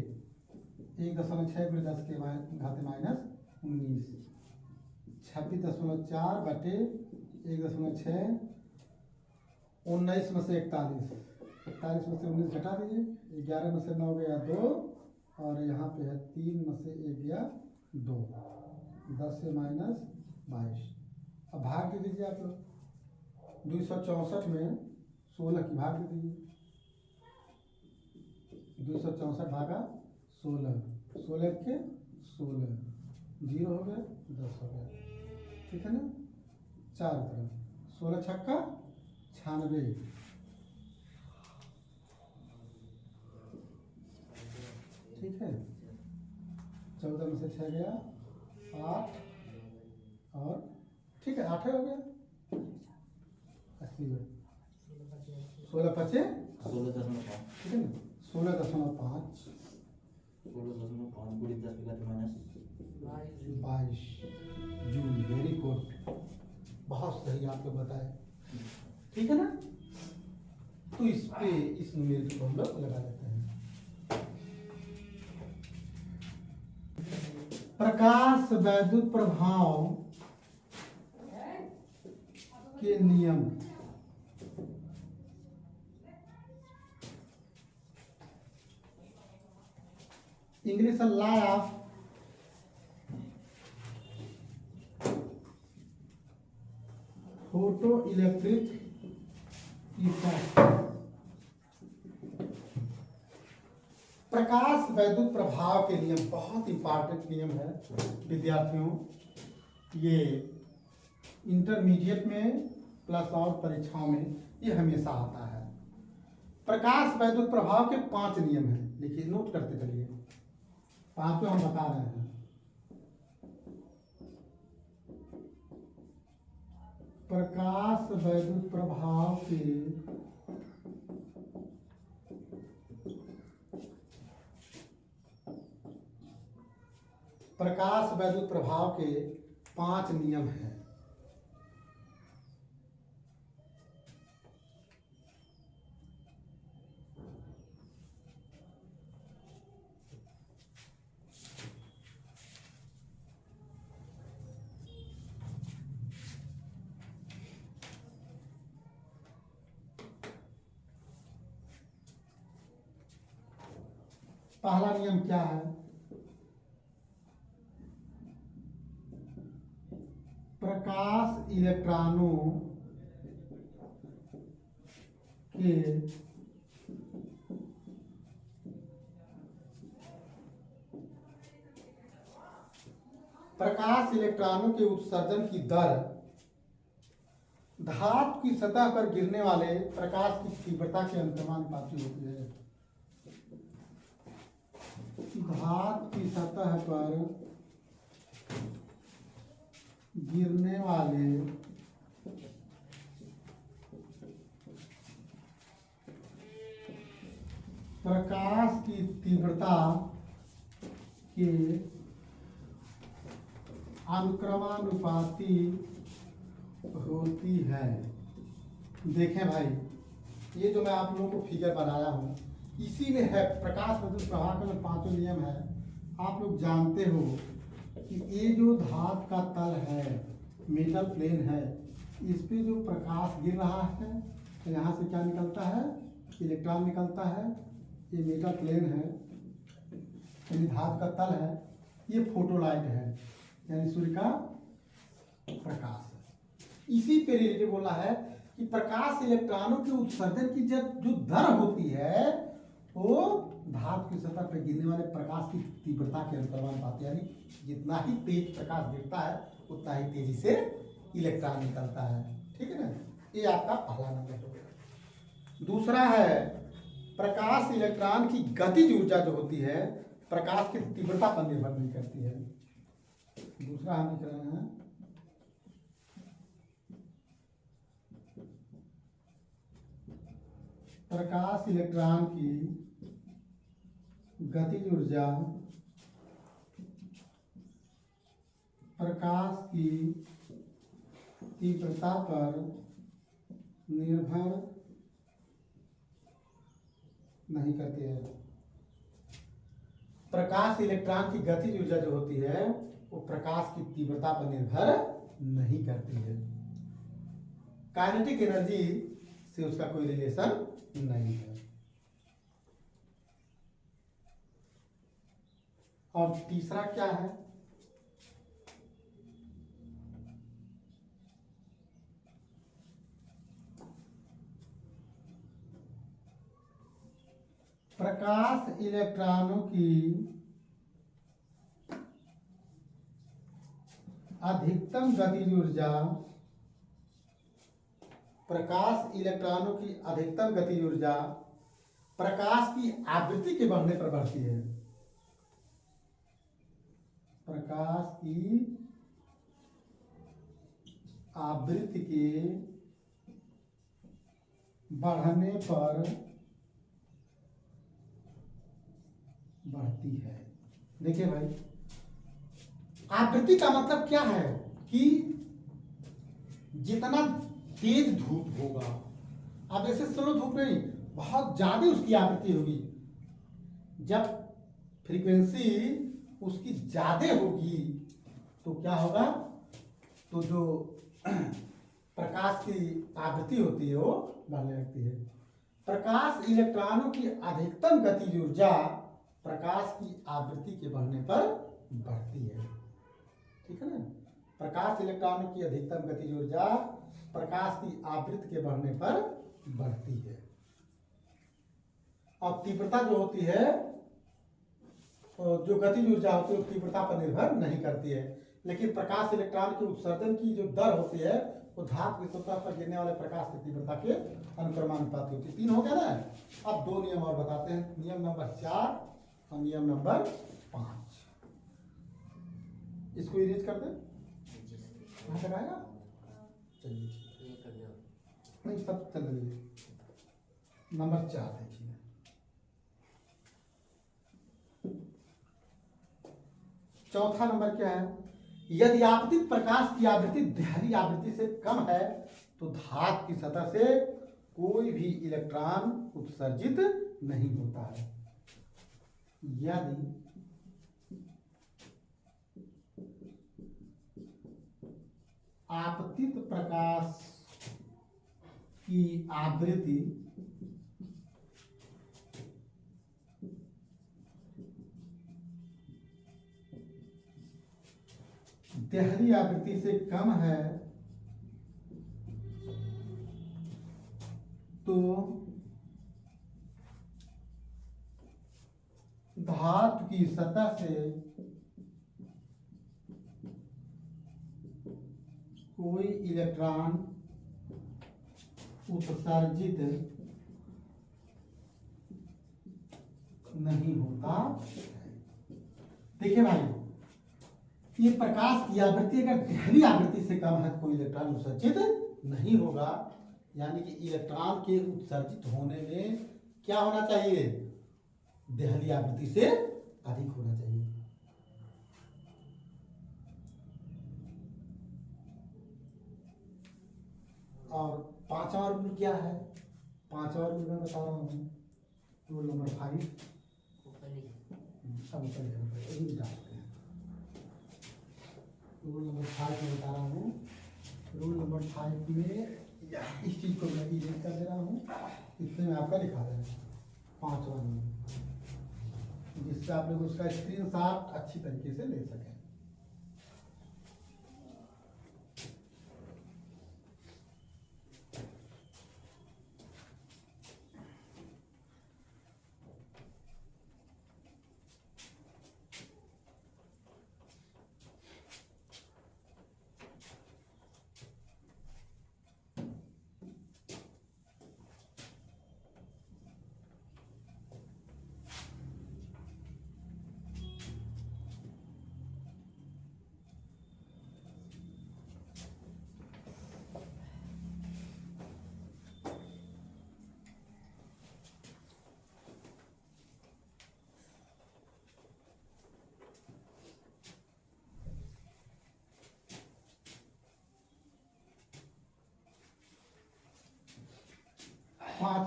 A: 1.6 × 10 के घाते माइनस 19। 26.4 बटे 1.6, 19 में से 41, 41 में से 19 घटा दीजिए, 11 में से 9 गया 2, और यहाँ पे है 3 में से 1 गया 2, 10 से माइनस 22। अब भाग दे दीजिए आप लोग। 264 में 16 की भाग दे दीजिए। 264 भागा 16, 16 के 16, 0 हो गया, 10 हो गया। ठीक है ना? 4 तरफ 16 छक्का 96। ठीक है। 14 में से 6 गया 8, और ठीक है 8 हो गया। 80 में 16 पचे
B: 16.5
A: ठीक है ना? 16.5
B: पूरी 10 के घाते माइनस
A: 22 जूल। वेरी गुड, बहुत सही आप लोग बताए। ठीक है ना? तो इस पे इस न्यूमेरिकल को हम लोग लगा देते हैं। प्रकाश वैद्युत प्रभाव के नियम। English law of photoelectric effect. प्रकाश वैद्युत प्रभाव के नियम बहुत इंपॉर्टेंट नियम है विद्यार्थियों। ये इंटरमीडिएट में प्लस और परीक्षाओं में ये हमेशा आता है। प्रकाश वैद्युत प्रभाव के 5 नियम हैं। लिखिए, नोट करते चलिए। 5 हम बता रहे हैं। प्रकाश वैद्युत प्रभाव के प्रभाव के 5 नियम हैं। पहला नियम क्या है? प्रकाश इलेक्ट्रॉनों के उत्सर्जन की दर धातु की सतह पर गिरने वाले प्रकाश की तीव्रता के अनुपाती होती है। धातु की सतह पर गिरने वाले प्रकाश की तीव्रता के अनुक्रमानुपाती होती है। देखें भाई, ये जो मैं आप लोगों को फिगर बनाया हूँ, इसी में है प्रकाश वैद्युत प्रभाव का जो 5 नियम है। आप लोग जानते हो कि ये जो धातु का तल है, मेटल प्लेन है, इस पे जो प्रकाश गिर रहा है तो यहाँ से क्या निकलता है? इलेक्ट्रॉन निकलता है। ये मेटल प्लेन है, यानी धातु का तल है। ये फोटोलाइट है, यानी सूर्य का प्रकाश है। इसी पे रिलेटेड बोला है कि प्रकाश इलेक्ट्रॉनों के उत्सर्जन की जब जो दर होती है वो धातु की सतह पर गिरने वाले प्रकाश की तीव्रता के अनुक्रमानुपाती, यानी जितना ही तेज प्रकाश गिरता है उतना ही तेजी से इलेक्ट्रॉन निकलता है। ठीक है ना? ये आपका पहला नंबर हो गया। दूसरा है प्रकाश इलेक्ट्रॉन की गतिज ऊर्जा जो होती है प्रकाश की तीव्रता पर निर्भर नहीं करती है। दूसरा हम लिख रहे हैं प्रकाश इलेक्ट्रॉन की गतिज ऊर्जा प्रकाश की तीव्रता पर निर्भर नहीं करती है। प्रकाश इलेक्ट्रॉन की गतिज ऊर्जा जो होती है वो प्रकाश की तीव्रता पर निर्भर नहीं करती है। काइनेटिक एनर्जी से उसका कोई रिलेशन नहीं है। और तीसरा क्या है? प्रकाश इलेक्ट्रॉनों की अधिकतम गतिज ऊर्जा प्रकाश इलेक्ट्रॉनों की अधिकतम गतिज ऊर्जा प्रकाश की आवृत्ति के बढ़ने पर बढ़ती है। प्रकाश की आवृत्ति के बढ़ने पर बढ़ती है। देखिए भाई, आवृत्ति का मतलब क्या है कि जितना तेज धूप होगा, अब ऐसे स्लो धूप नहीं, बहुत ज्यादा उसकी आवृत्ति होगी। जब फ्रीक्वेंसी उसकी ज्यादा होगी तो क्या होगा, तो जो प्रकाश की आवृत्ति होती है वो बढ़ने लगती है। प्रकाश इलेक्ट्रॉनों की अधिकतम गतिज ऊर्जा प्रकाश की आवृत्ति के बढ़ने पर बढ़ती है। ठीक है ना? प्रकाश इलेक्ट्रॉनों की अधिकतम गतिज ऊर्जा प्रकाश की आवृत्ति के बढ़ने पर बढ़ती है। और तीव्रता जो होती है, जो गतिज ऊर्जा होती है, तीव्रता पर निर्भर नहीं करती है। लेकिन प्रकाश इलेक्ट्रॉन के उत्सर्जन की जो दर होती है वो धातु की सतह पर गिरने वाले प्रकाश की तीव्रता के अनुक्रमानुपाती होती है। 3 हो गया ना? अब 2 नियम और बताते हैं। नियम नंबर 4 और नियम नंबर 5। इसको इरेज कर दे। कहाँ तक आएगा? चलिए नहीं, सब चल रही है। नंबर 4 देखिए, चौथा नंबर क्या है? यदि आपतित प्रकाश की आवृत्ति देहली आवृत्ति से कम है तो धातु की सतह से कोई भी इलेक्ट्रॉन उत्सर्जित नहीं होता है। यदि आपतित प्रकाश की आवृत्ति देहली आवृत्ति से कम है तो धातु की सतह से कोई इलेक्ट्रॉन उत्सर्जित नहीं होता। देखिए भाई, ये प्रकाश की आवृत्ति अगर देहली आवृत्ति से कम है तो कोई इलेक्ट्रॉन उत्सर्जित नहीं होगा। यानी कि इलेक्ट्रॉन के उत्सर्जित होने में क्या होना चाहिए? देहली आवृत्ति से अधिक होना चाहिए। और 5वां रूल क्या है? 5वां रूल मैं बता रहा हूँ, रूल नंबर 5। अब रूल नंबर 5 में बता रहा हूँ। रूल नंबर 5 में इस चीज को मैं इरेज कर दे रहा हूँ, इसमें मैं आपका दिखा रहा हूँ 5वां रूल, जिससे आप लोग उसका स्क्रीनशॉट अच्छी तरीके से ले सकें।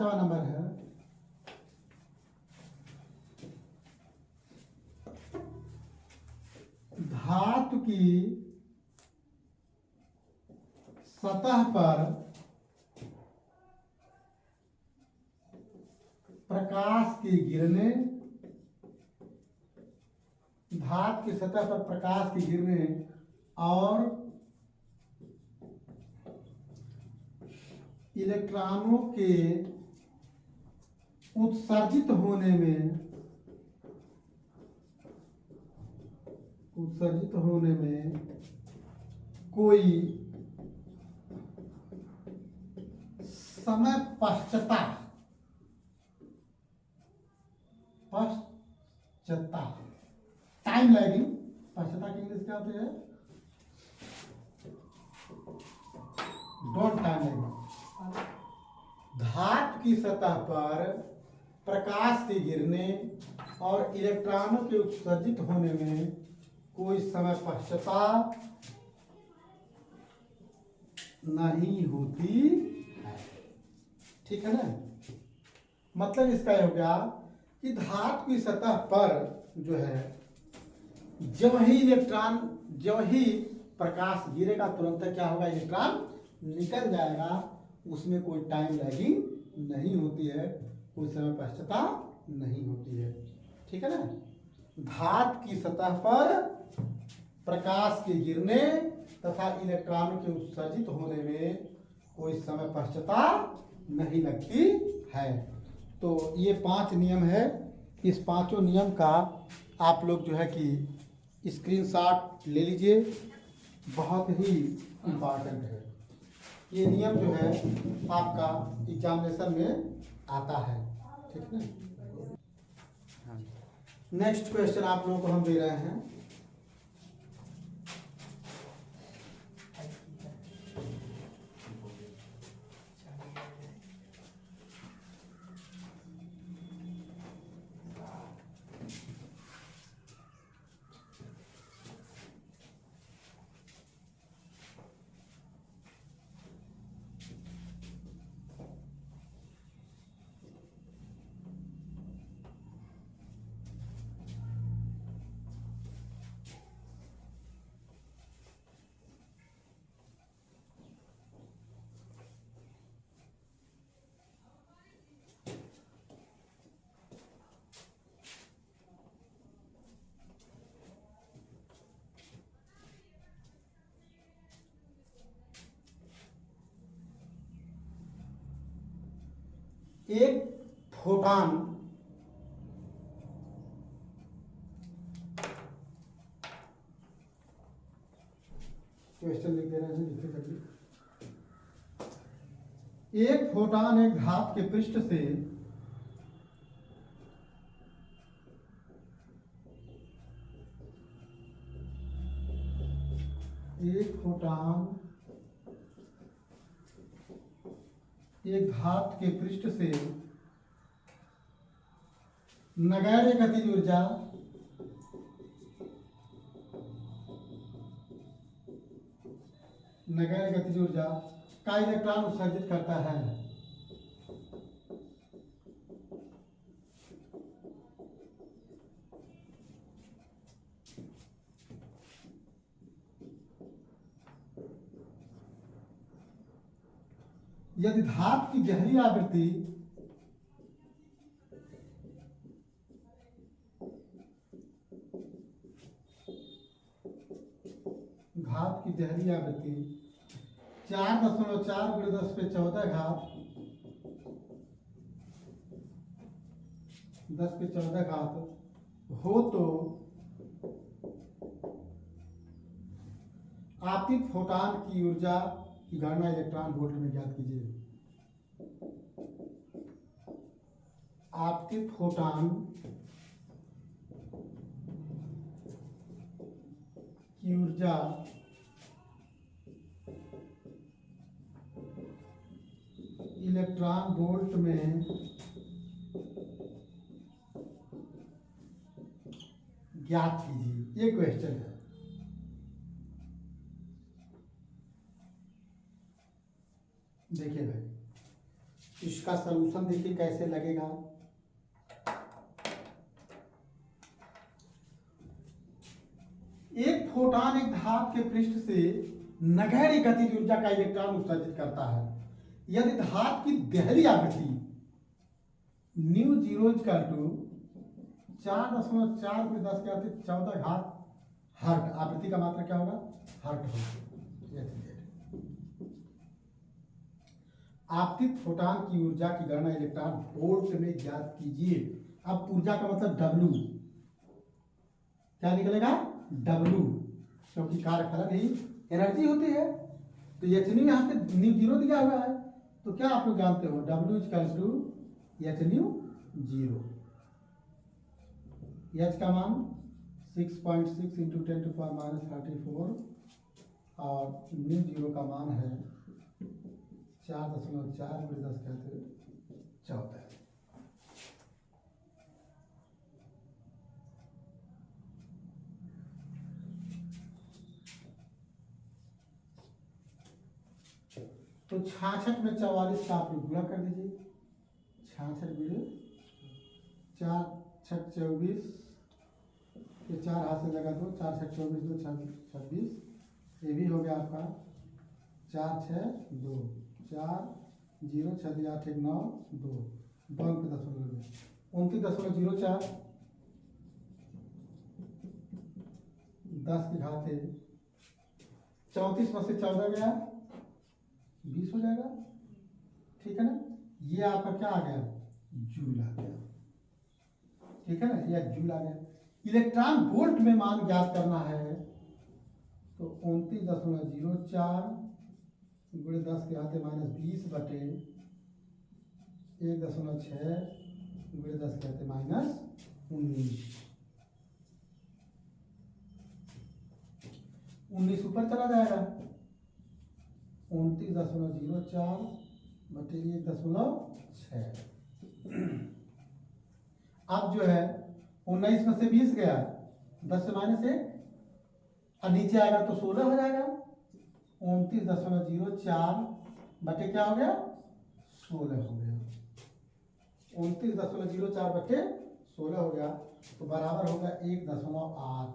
A: 5वां नंबर है धातु की सतह पर प्रकाश के गिरने, धातु की सतह पर प्रकाश के गिरने और इलेक्ट्रॉनों के उत्सर्जित होने में कोई समय पश्चता टाइम लैगिंग, पश्चता की इंग्लिश क्या होती है? Don't time lagging. धातु की सतह पर प्रकाश के गिरने और इलेक्ट्रॉनों के उत्सर्जित होने में कोई समय पश्चता नहीं होती है। ठीक है ना? मतलब इसका यह हो गया कि धातु की सतह पर जो है जब ही प्रकाश गिरेगा तुरंत क्या होगा? इलेक्ट्रॉन निकल जाएगा, उसमें कोई टाइम लैगिंग नहीं होती है, कोई समय पश्चता नहीं होती है। ठीक है ना? धातु की सतह पर प्रकाश के गिरने तथा इलेक्ट्रॉनों के उत्सर्जित होने में कोई समय पश्चता नहीं लगती है। तो ये 5 नियम है। इस पांचों नियम का आप लोग जो है कि स्क्रीनशॉट ले लीजिए, बहुत ही इम्पॉर्टेंट है। ये नियम जो है आपका एग्जामिनेशन में आता है। ठीक है? नेक्स्ट क्वेश्चन आप लोगों को हम दे रहे हैं। एक फोटॉन क्वेश्चन लिख दे रहे हैं, लिखते करिए। एक फोटॉन एक धातु के पृष्ठ से एक धातु के पृष्ठ से नगण्य गतिज ऊर्जा का इलेक्ट्रॉन उत्सर्जित करता है। यदि धातु की गहरी आवृत्ति धातु की गहरी आवृत्ति 4.4 × 10⁻14 हो तो आपतित फोटॉन की ऊर्जा की गणना इलेक्ट्रॉन वोल्ट में ज्ञात कीजिए। आपतित फोटॉन की ऊर्जा इलेक्ट्रॉन वोल्ट में ज्ञात कीजिए। ये क्वेश्चन है। देखिए भाई, इसका इसका सलूशन देखिए कैसे लगेगा। एक फोटॉन एक धातु के पृष्ठ से नगण्य गतिज ऊर्जा का इलेक्ट्रॉन उत्सर्जित करता है यदि धातु की देहली आवृत्ति nu zero equal to 4.4 × 10⁻14 hertz. आवृत्ति का मात्रा क्या होगा? हर्ट होगा। आपतित फोटॉन की ऊर्जा की गणना इलेक्ट्रॉन वोल्ट में ज्ञात कीजिए। अब ऊर्जा का मतलब W क्या निकलेगा? W, क्योंकि कार्यफलन ही एनर्जी होती है। तो एच न्यू यहाँ पे न्यू जीरो दिया हुआ है, तो क्या आप लोग जानते हो? W equals to H nu zero. H का मान 6.6 × 10⁻34 और न्यू जीरो का मान है 4.4 × 10⁻14। तो 66 में 44 का आप लोग गुणा कर दीजिए। 66 गुणे 4 6 24, ये 4 हाथ से लगा दो, 4 6 24 2 26, ये भी हो गया आपका 4 6 2 4 0 6 दिया 8 1 9 2 बंक 29.04 10 की घात 34 में से 14 गया 20 हो जाएगा। ठीक है ना? ये आपका क्या आ गया? जूल आ गया। ठीक है ना? ये जूल आ गया। इलेक्ट्रॉन वोल्ट में मान ज्ञात करना है तो 29.04 × 10⁻20 बटे 1.6 × 10⁻19। 19 ऊपर चला जाएगा। 29.04 बटे 1.6। अब जो है 19 में से 20 गया, 10 से -1 और नीचे आएगा तो 16 हो जाएगा। 29.04 बटे क्या हो गया? 16 हो गया। 29.04 बटे 16 हो गया तो बराबर होगा 1.8।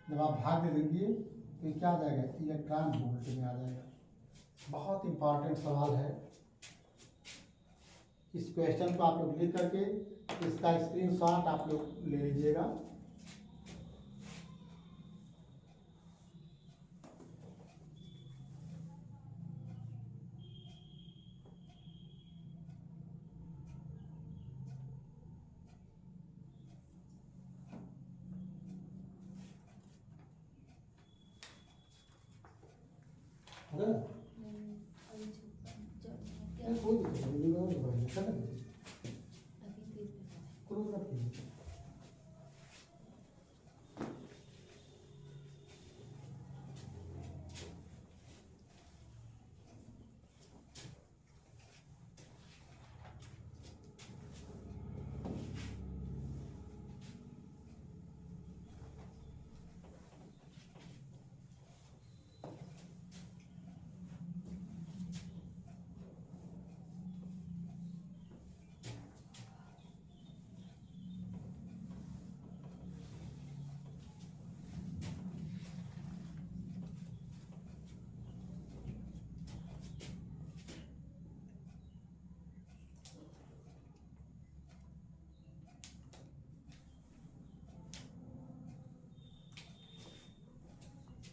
A: जब आप भाग दे देंगे तो क्या आ जाएगा? इलेक्ट्रॉन वोल्ट में आ जाएगा। बहुत इंपॉर्टेंट सवाल है। इस क्वेश्चन को आप लोग लिख करके इसका स्क्रीनशॉट आप लोग ले लीजिएगा।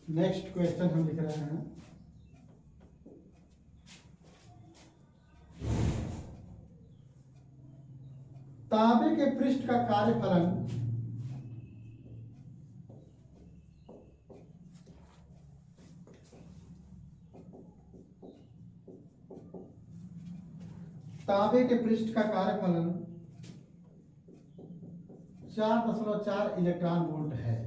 A: नेक्स्ट क्वेश्चन हम लिख रहे हैं। तांबे के पृष्ठ का कार्यफलन तांबे के पृष्ठ का कार्यफलन 4.4 इलेक्ट्रॉन वोल्ट है।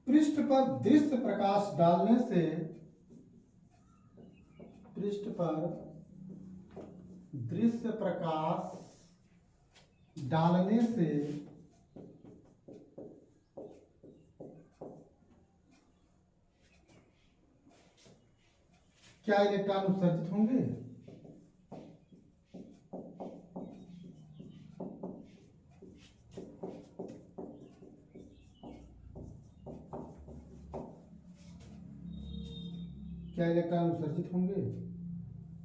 A: पृष्ठ पर दृश्य प्रकाश डालने से पृष्ठ पर दृश्य प्रकाश डालने से क्या इलेक्ट्रॉन उत्सर्जित होंगे? क्या इलेक्ट्रॉन उत्सर्जित होंगे?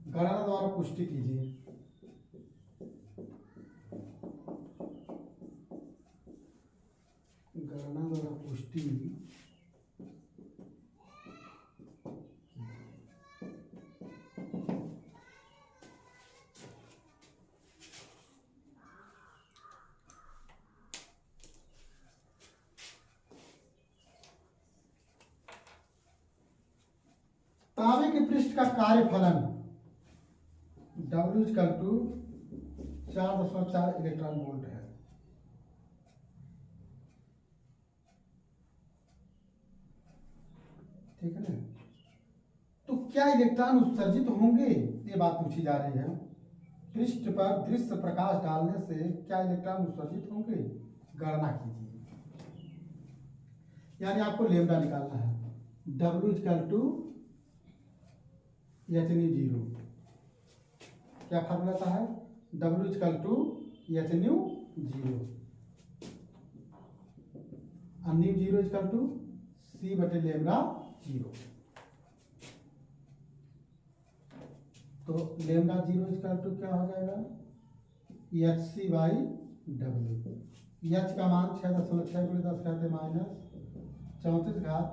A: गणना द्वारा पुष्टि कीजिए। गणना द्वारा पुष्टि तांबे के पृष्ठ का कार्यफलन W equal to 4.4 electron volt है। ठीक है ना? तो क्या इलेक्ट्रॉन उत्सर्जित होंगे, ये बात पूछी जा रही है। पृष्ठ पर दृश्य प्रकाश डालने से क्या इलेक्ट्रॉन उत्सर्जित होंगे? गणना कीजिए। यानी आपको लेमडा निकालना है। W equal to HNu0। क्या फार्मूला था है? W इक्वल टू HNu0 और nu0 इक्वल टू C बटे लेमडा 0। तो लेमडा 0 इक्वल टू क्या हो जाएगा? HC by W। H का मान 6.6 × 10 घात माइनस 34 घात,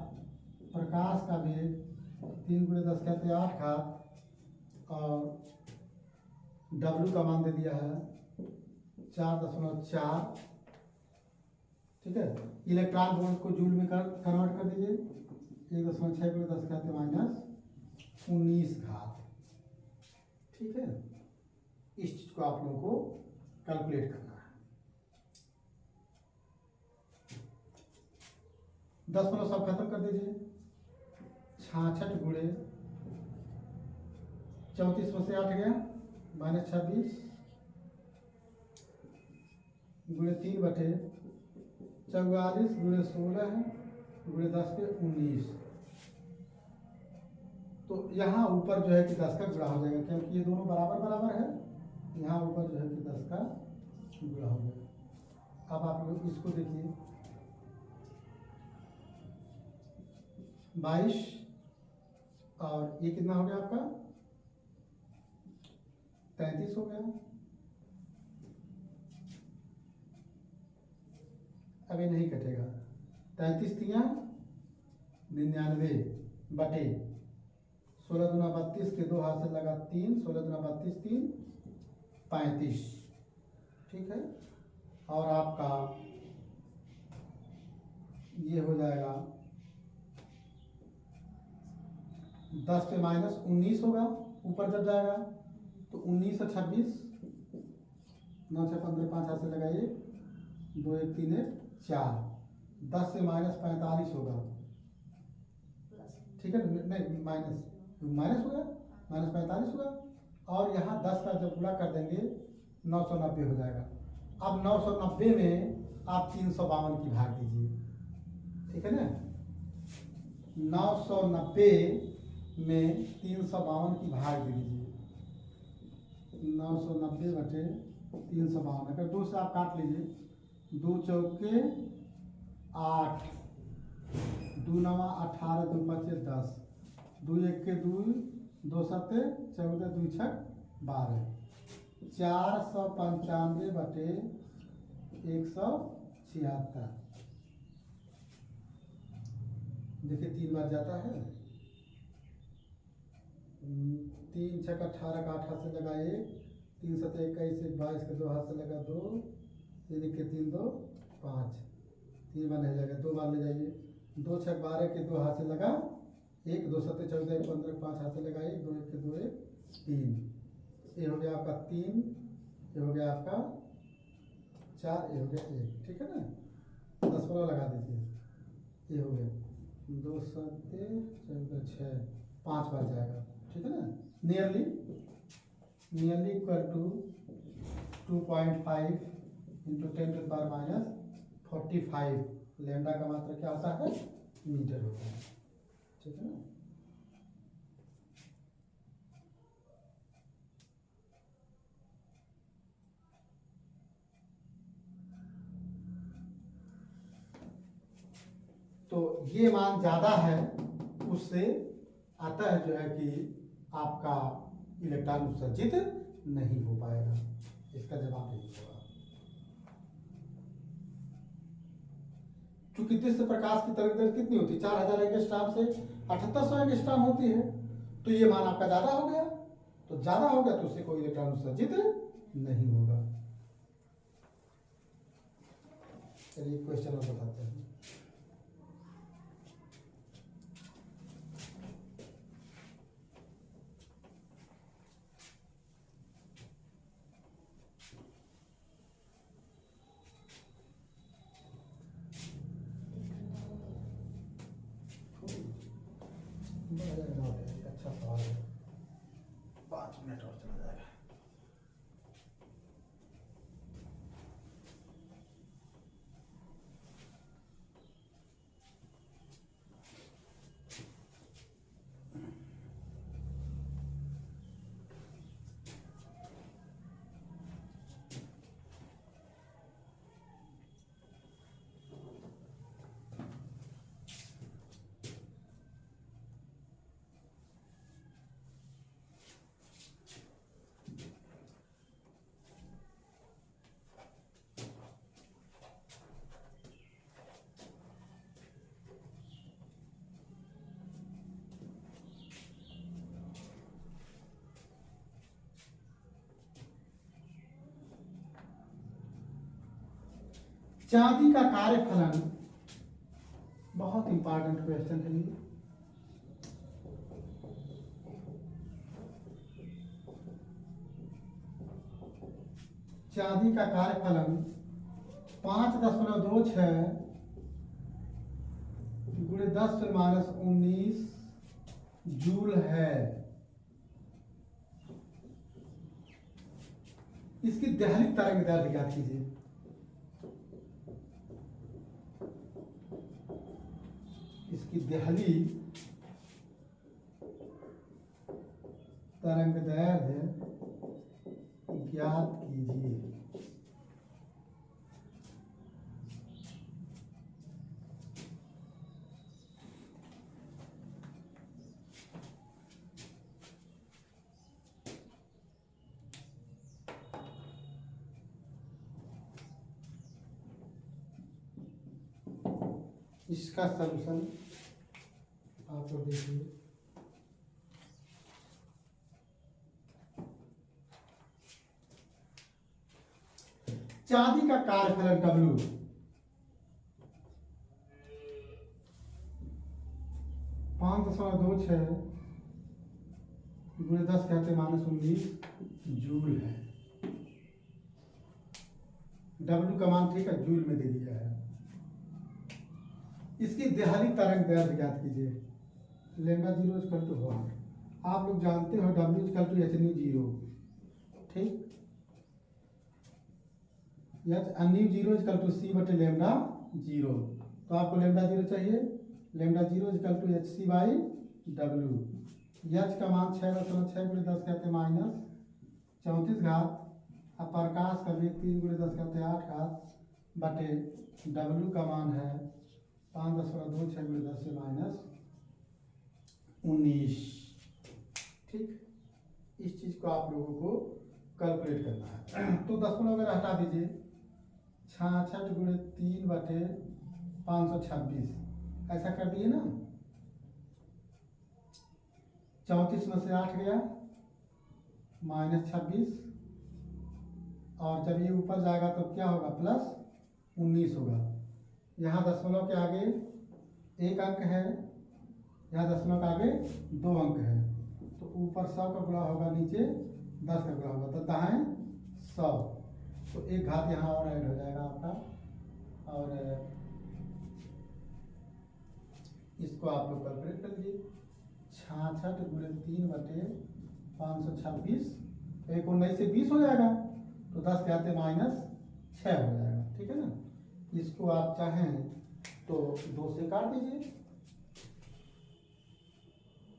A: प्रकाश का वेग 3 × 10 घात 8 घात, और W का मान दे दिया है 4.4। ठीक है, इलेक्ट्रॉन वोल्ट को जूल में कन्वर्ट कर दीजिए। 1.6 × 10 घात माइनस 19 घात। ठीक है, इस चीज को आप लोगों को कैलकुलेट करना है। 10 में सब खत्म कर दीजिए। 66 गुणे 34 में से 8 गया माइनस 26 गुणे 3 बटे 44 गुणे 16 गुणे 10 पे 19। तो यहाँ ऊपर जो है कि 10 का गुणा हो जाएगा, क्योंकि ये दोनों बराबर बराबर है। यहाँ ऊपर जो है कि 10 का गुणा हो जाएगा। अब आप लोग इसको देखिए, 22 और ये कितना हो गया आपका? 33 हो गया। अब ये नहीं कटेगा। 33 तिया 99 बटे 16 दूना 32 के 2 हाथ से लगा 3, 16 दूना 32 3 35। ठीक है, और आपका ये हो जाएगा 10 पे माइनस 19 होगा। ऊपर जब जाएगा तो 19 और 26, 9 6 15 5 हाथ से लगाइए, 2 1 3 1 4, 10 से माइनस 45 होगा। ठीक है, नहीं माइनस होगा, माइनस 45 होगा। और यहाँ 10 का जब गुणा कर देंगे 990 हो जाएगा। अब 990 में आप 352 की भाग दीजिए। ठीक है ना, 990 में 352 की भाग दे दीजिए। 990 बटे 352, अगर 2 से आप काट लीजिए, 2 चौके 8, 2 नवा 18, 2 5 10, 2 1 के 2, 2 7 14, 2 6 12, 495 बटे 176। देखिए 3 बार जाता है। 3 6 18 का 8 हाथ से लगा 1, 3 7 21 22 के 2 हाथ से लगा 2, 3 1 के 3 2 5, 3 बार नहीं जाएगा, 2 बार ले जाइए। 2 6 12 के 2 हाथ से लगा 1, 2 7 14 15 5 हाथ से लगा 1, 2 1 के 2 1 3। ये हो गया आपका 3, ये हो गया आपका 4, ये हो गया 1। ठीक है ना, 10 वाला लगा दीजिए। ये हो गया 2 7 14 6, 5 बार जाएगा। ठीक है ना, nearly equal to 2.5 into 10 to power minus 45। Lambda का मात्रा क्या होता है? मीटर होता है। ठीक है ना। ये मान ज़्यादा है उससे अतः जो है कि आपका इलेक्ट्रॉन उत्सर्जित नहीं हो पाएगा। इसका जवाब यही होगा। चूंकि तीव्र प्रकाश की तरंग दैर्घ्य कितनी होती है, 4000 एंगस्ट्रॉम से 7800 एंगस्ट्रॉम होती है, तो ये मान आपका ज्यादा हो गया। तो ज्यादा हो गया तो उससे कोई इलेक्ट्रॉन उत्सर्जित नहीं होगा। चलिए क्वेश्चन और बताते हैं। अच्छा सवाल है, 5 मिनट और चला जाएगा। चांदी का कार्यफलन, बहुत इंपॉर्टेंट क्वेश्चन है ये। चांदी का कार्यफलन 5.26 गुणे 10⁻⁻19 जूल है। इसकी दहलीज तरंग दैर्घ्य ज्ञात कीजिए। इसकी दहलीज तरंग दैर्घ्य ज्ञात कीजिए। इसका सलूशन आप लोग देखिए। चांदी का कार्यफलन W 5.26 गुणे 10⁻⁻19 जूल है। W का मान ठीक है, जूल में दे दिया है। इसकी दहलीज तरंग दैर्घ्य ज्ञात कीजिए। λ0 = 1। आप लोग जानते हो W = hν0, ठीक। hν0 = c/λ0। तो आपको λ0 चाहिए। λ0 = hc/W। h का मान 6.6 × 10⁻⁻34। अब प्रकाश का वेग 3 × 10⁸ बटे W का मान है 5.26 × 10⁻⁻19। ठीक, इस चीज को आप लोगों को कैलकुलेट करना है। तो दशमलव वगैरह हटा दीजिए। 66 × 3/526 ऐसा कर दिए ना। 34 में से 8 गया -26, और जब ये ऊपर जाएगा तो क्या होगा, +19 होगा। यहाँ दशमलव के आगे 1 अंक है, यहाँ दशमलव के आगे 2 अंक है। तो ऊपर 100 का गुणा होगा, नीचे 10 का गुणा होगा, तो दाएं 100। तो 1 घात यहाँ और ऐड हो जाएगा आपका। और इसको आप लोग कैलकुलेट कर लीजिए। 66 × 3/526, 19 से 20 हो जाएगा, तो 10⁻⁻6 हो जाएगा। ठीक है ना। इसको आप चाहें तो 2 से काट दीजिए।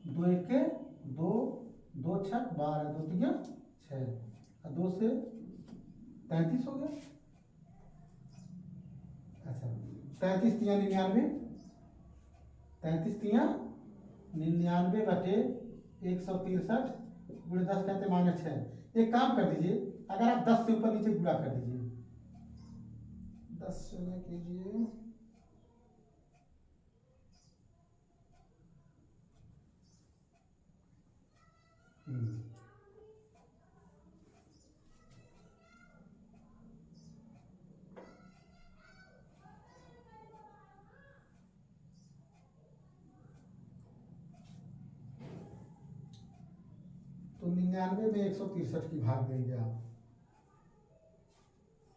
A: 2 × 1 = 2, 2 × 6 = 12, 2 × 3 = 6, और 2 से 33 हो गया। अच्छा, 33 × 3 = 99, 33×99/163 गुणे 10 कहते -6। एक काम कर दीजिए, अगर आप 10 से ऊपर नीचे गुणा कर दीजिए, 10 से ना कीजिए, तो 99 में 163 की भाग देंगे आप।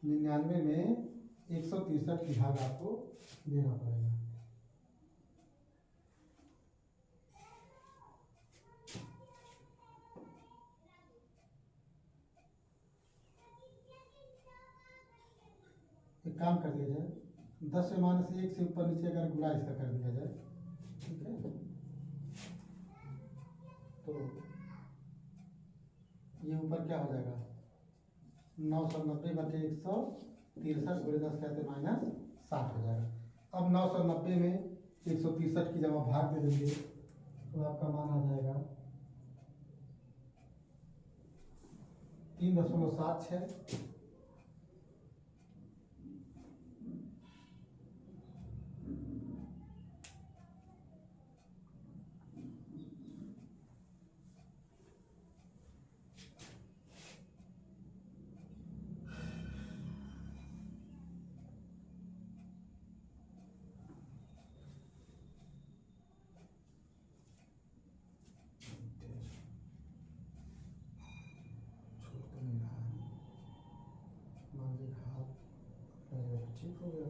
A: 99 में 163 की भाग आपको देना पड़ेगा। एक काम कर दिया जाए, 10 में -1 से ऊपर नीचे अगर गुणा इसका कर दिया जाए, ठीक है, तो ये ऊपर क्या हो जाएगा, 990/163 गुणे 10 कहते -60 हो जाएगा। अब 990 में 163 की जब आप भाग दे देंगे तो आपका मान आ जाएगा 3.76। ठीक हो गया।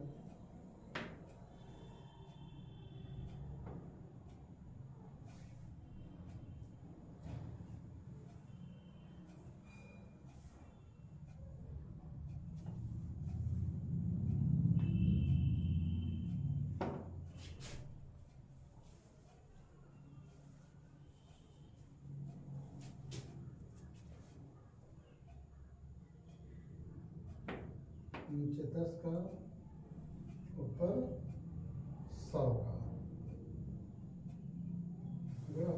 A: नीचे 10 का, ऊपर 100 का,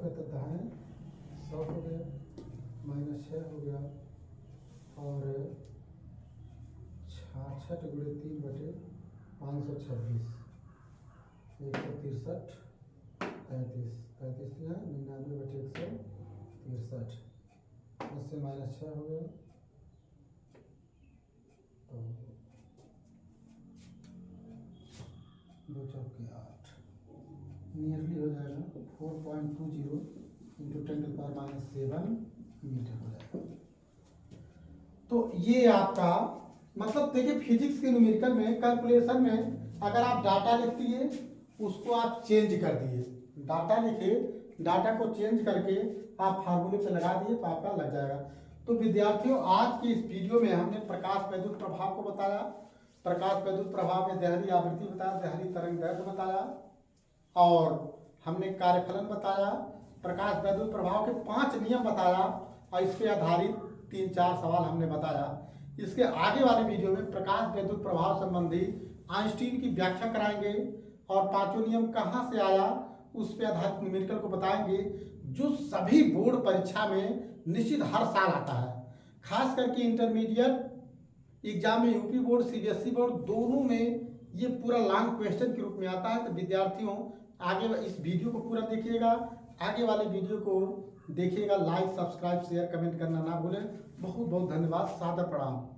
A: तो दाएं 100 हो गया, -6 हो गया, और 66 गुणे 3/526, 163, 33 99/163, 10 से -6 हो गया, तो 2 चौके 8, नियरली हो जाएगा 4.20 × 10⁻⁷ मीटर हो जाएगा। तो ये आपका मतलब देखिए, फिजिक्स के न्यूमेरिकल में कैलकुलेशन में अगर आप डाटा लिख दिए, उसको आप चेंज कर दिए, डाटा लिखे, डाटा को चेंज करके आप फार्मूले पे लगा दिए तो आपका लग जाएगा। तो विद्यार्थियों, आज की इस वीडियो में हमने प्रकाश वैद्युत प्रभाव को बताया, प्रकाश वैद्युत प्रभाव में देहरी आवृत्ति बताया, देहरी तरंग दैर्घ्य बताया, और हमने कार्यफलन बताया, प्रकाश वैद्युत प्रभाव के 5 नियम बताया, और इस पे आधारित 3-4 सवाल हमने बताया। इसके आगे वाले वीडियो में प्रकाश वैद्युत प्रभाव संबंधी आइंस्टीन की व्याख्या कराएंगे, और 5 नियम कहाँ से आया उस पे आधारित न्यूमेरिकल को बताएंगे, जो सभी बोर्ड परीक्षा में निश्चित हर साल आता है। खास करके इंटरमीडिएट एग्जाम में यूपी बोर्ड, सीबीएसई बोर्ड दोनों में ये पूरा लॉन्ग क्वेश्चन के रूप में आता है। तो विद्यार्थियों, आगे इस वीडियो को पूरा देखिएगा, आगे वाले वीडियो को देखिएगा, लाइक, सब्सक्राइब, शेयर, कमेंट करना ना भूलें। बहुत बहुत धन्यवाद, सादर प्रणाम।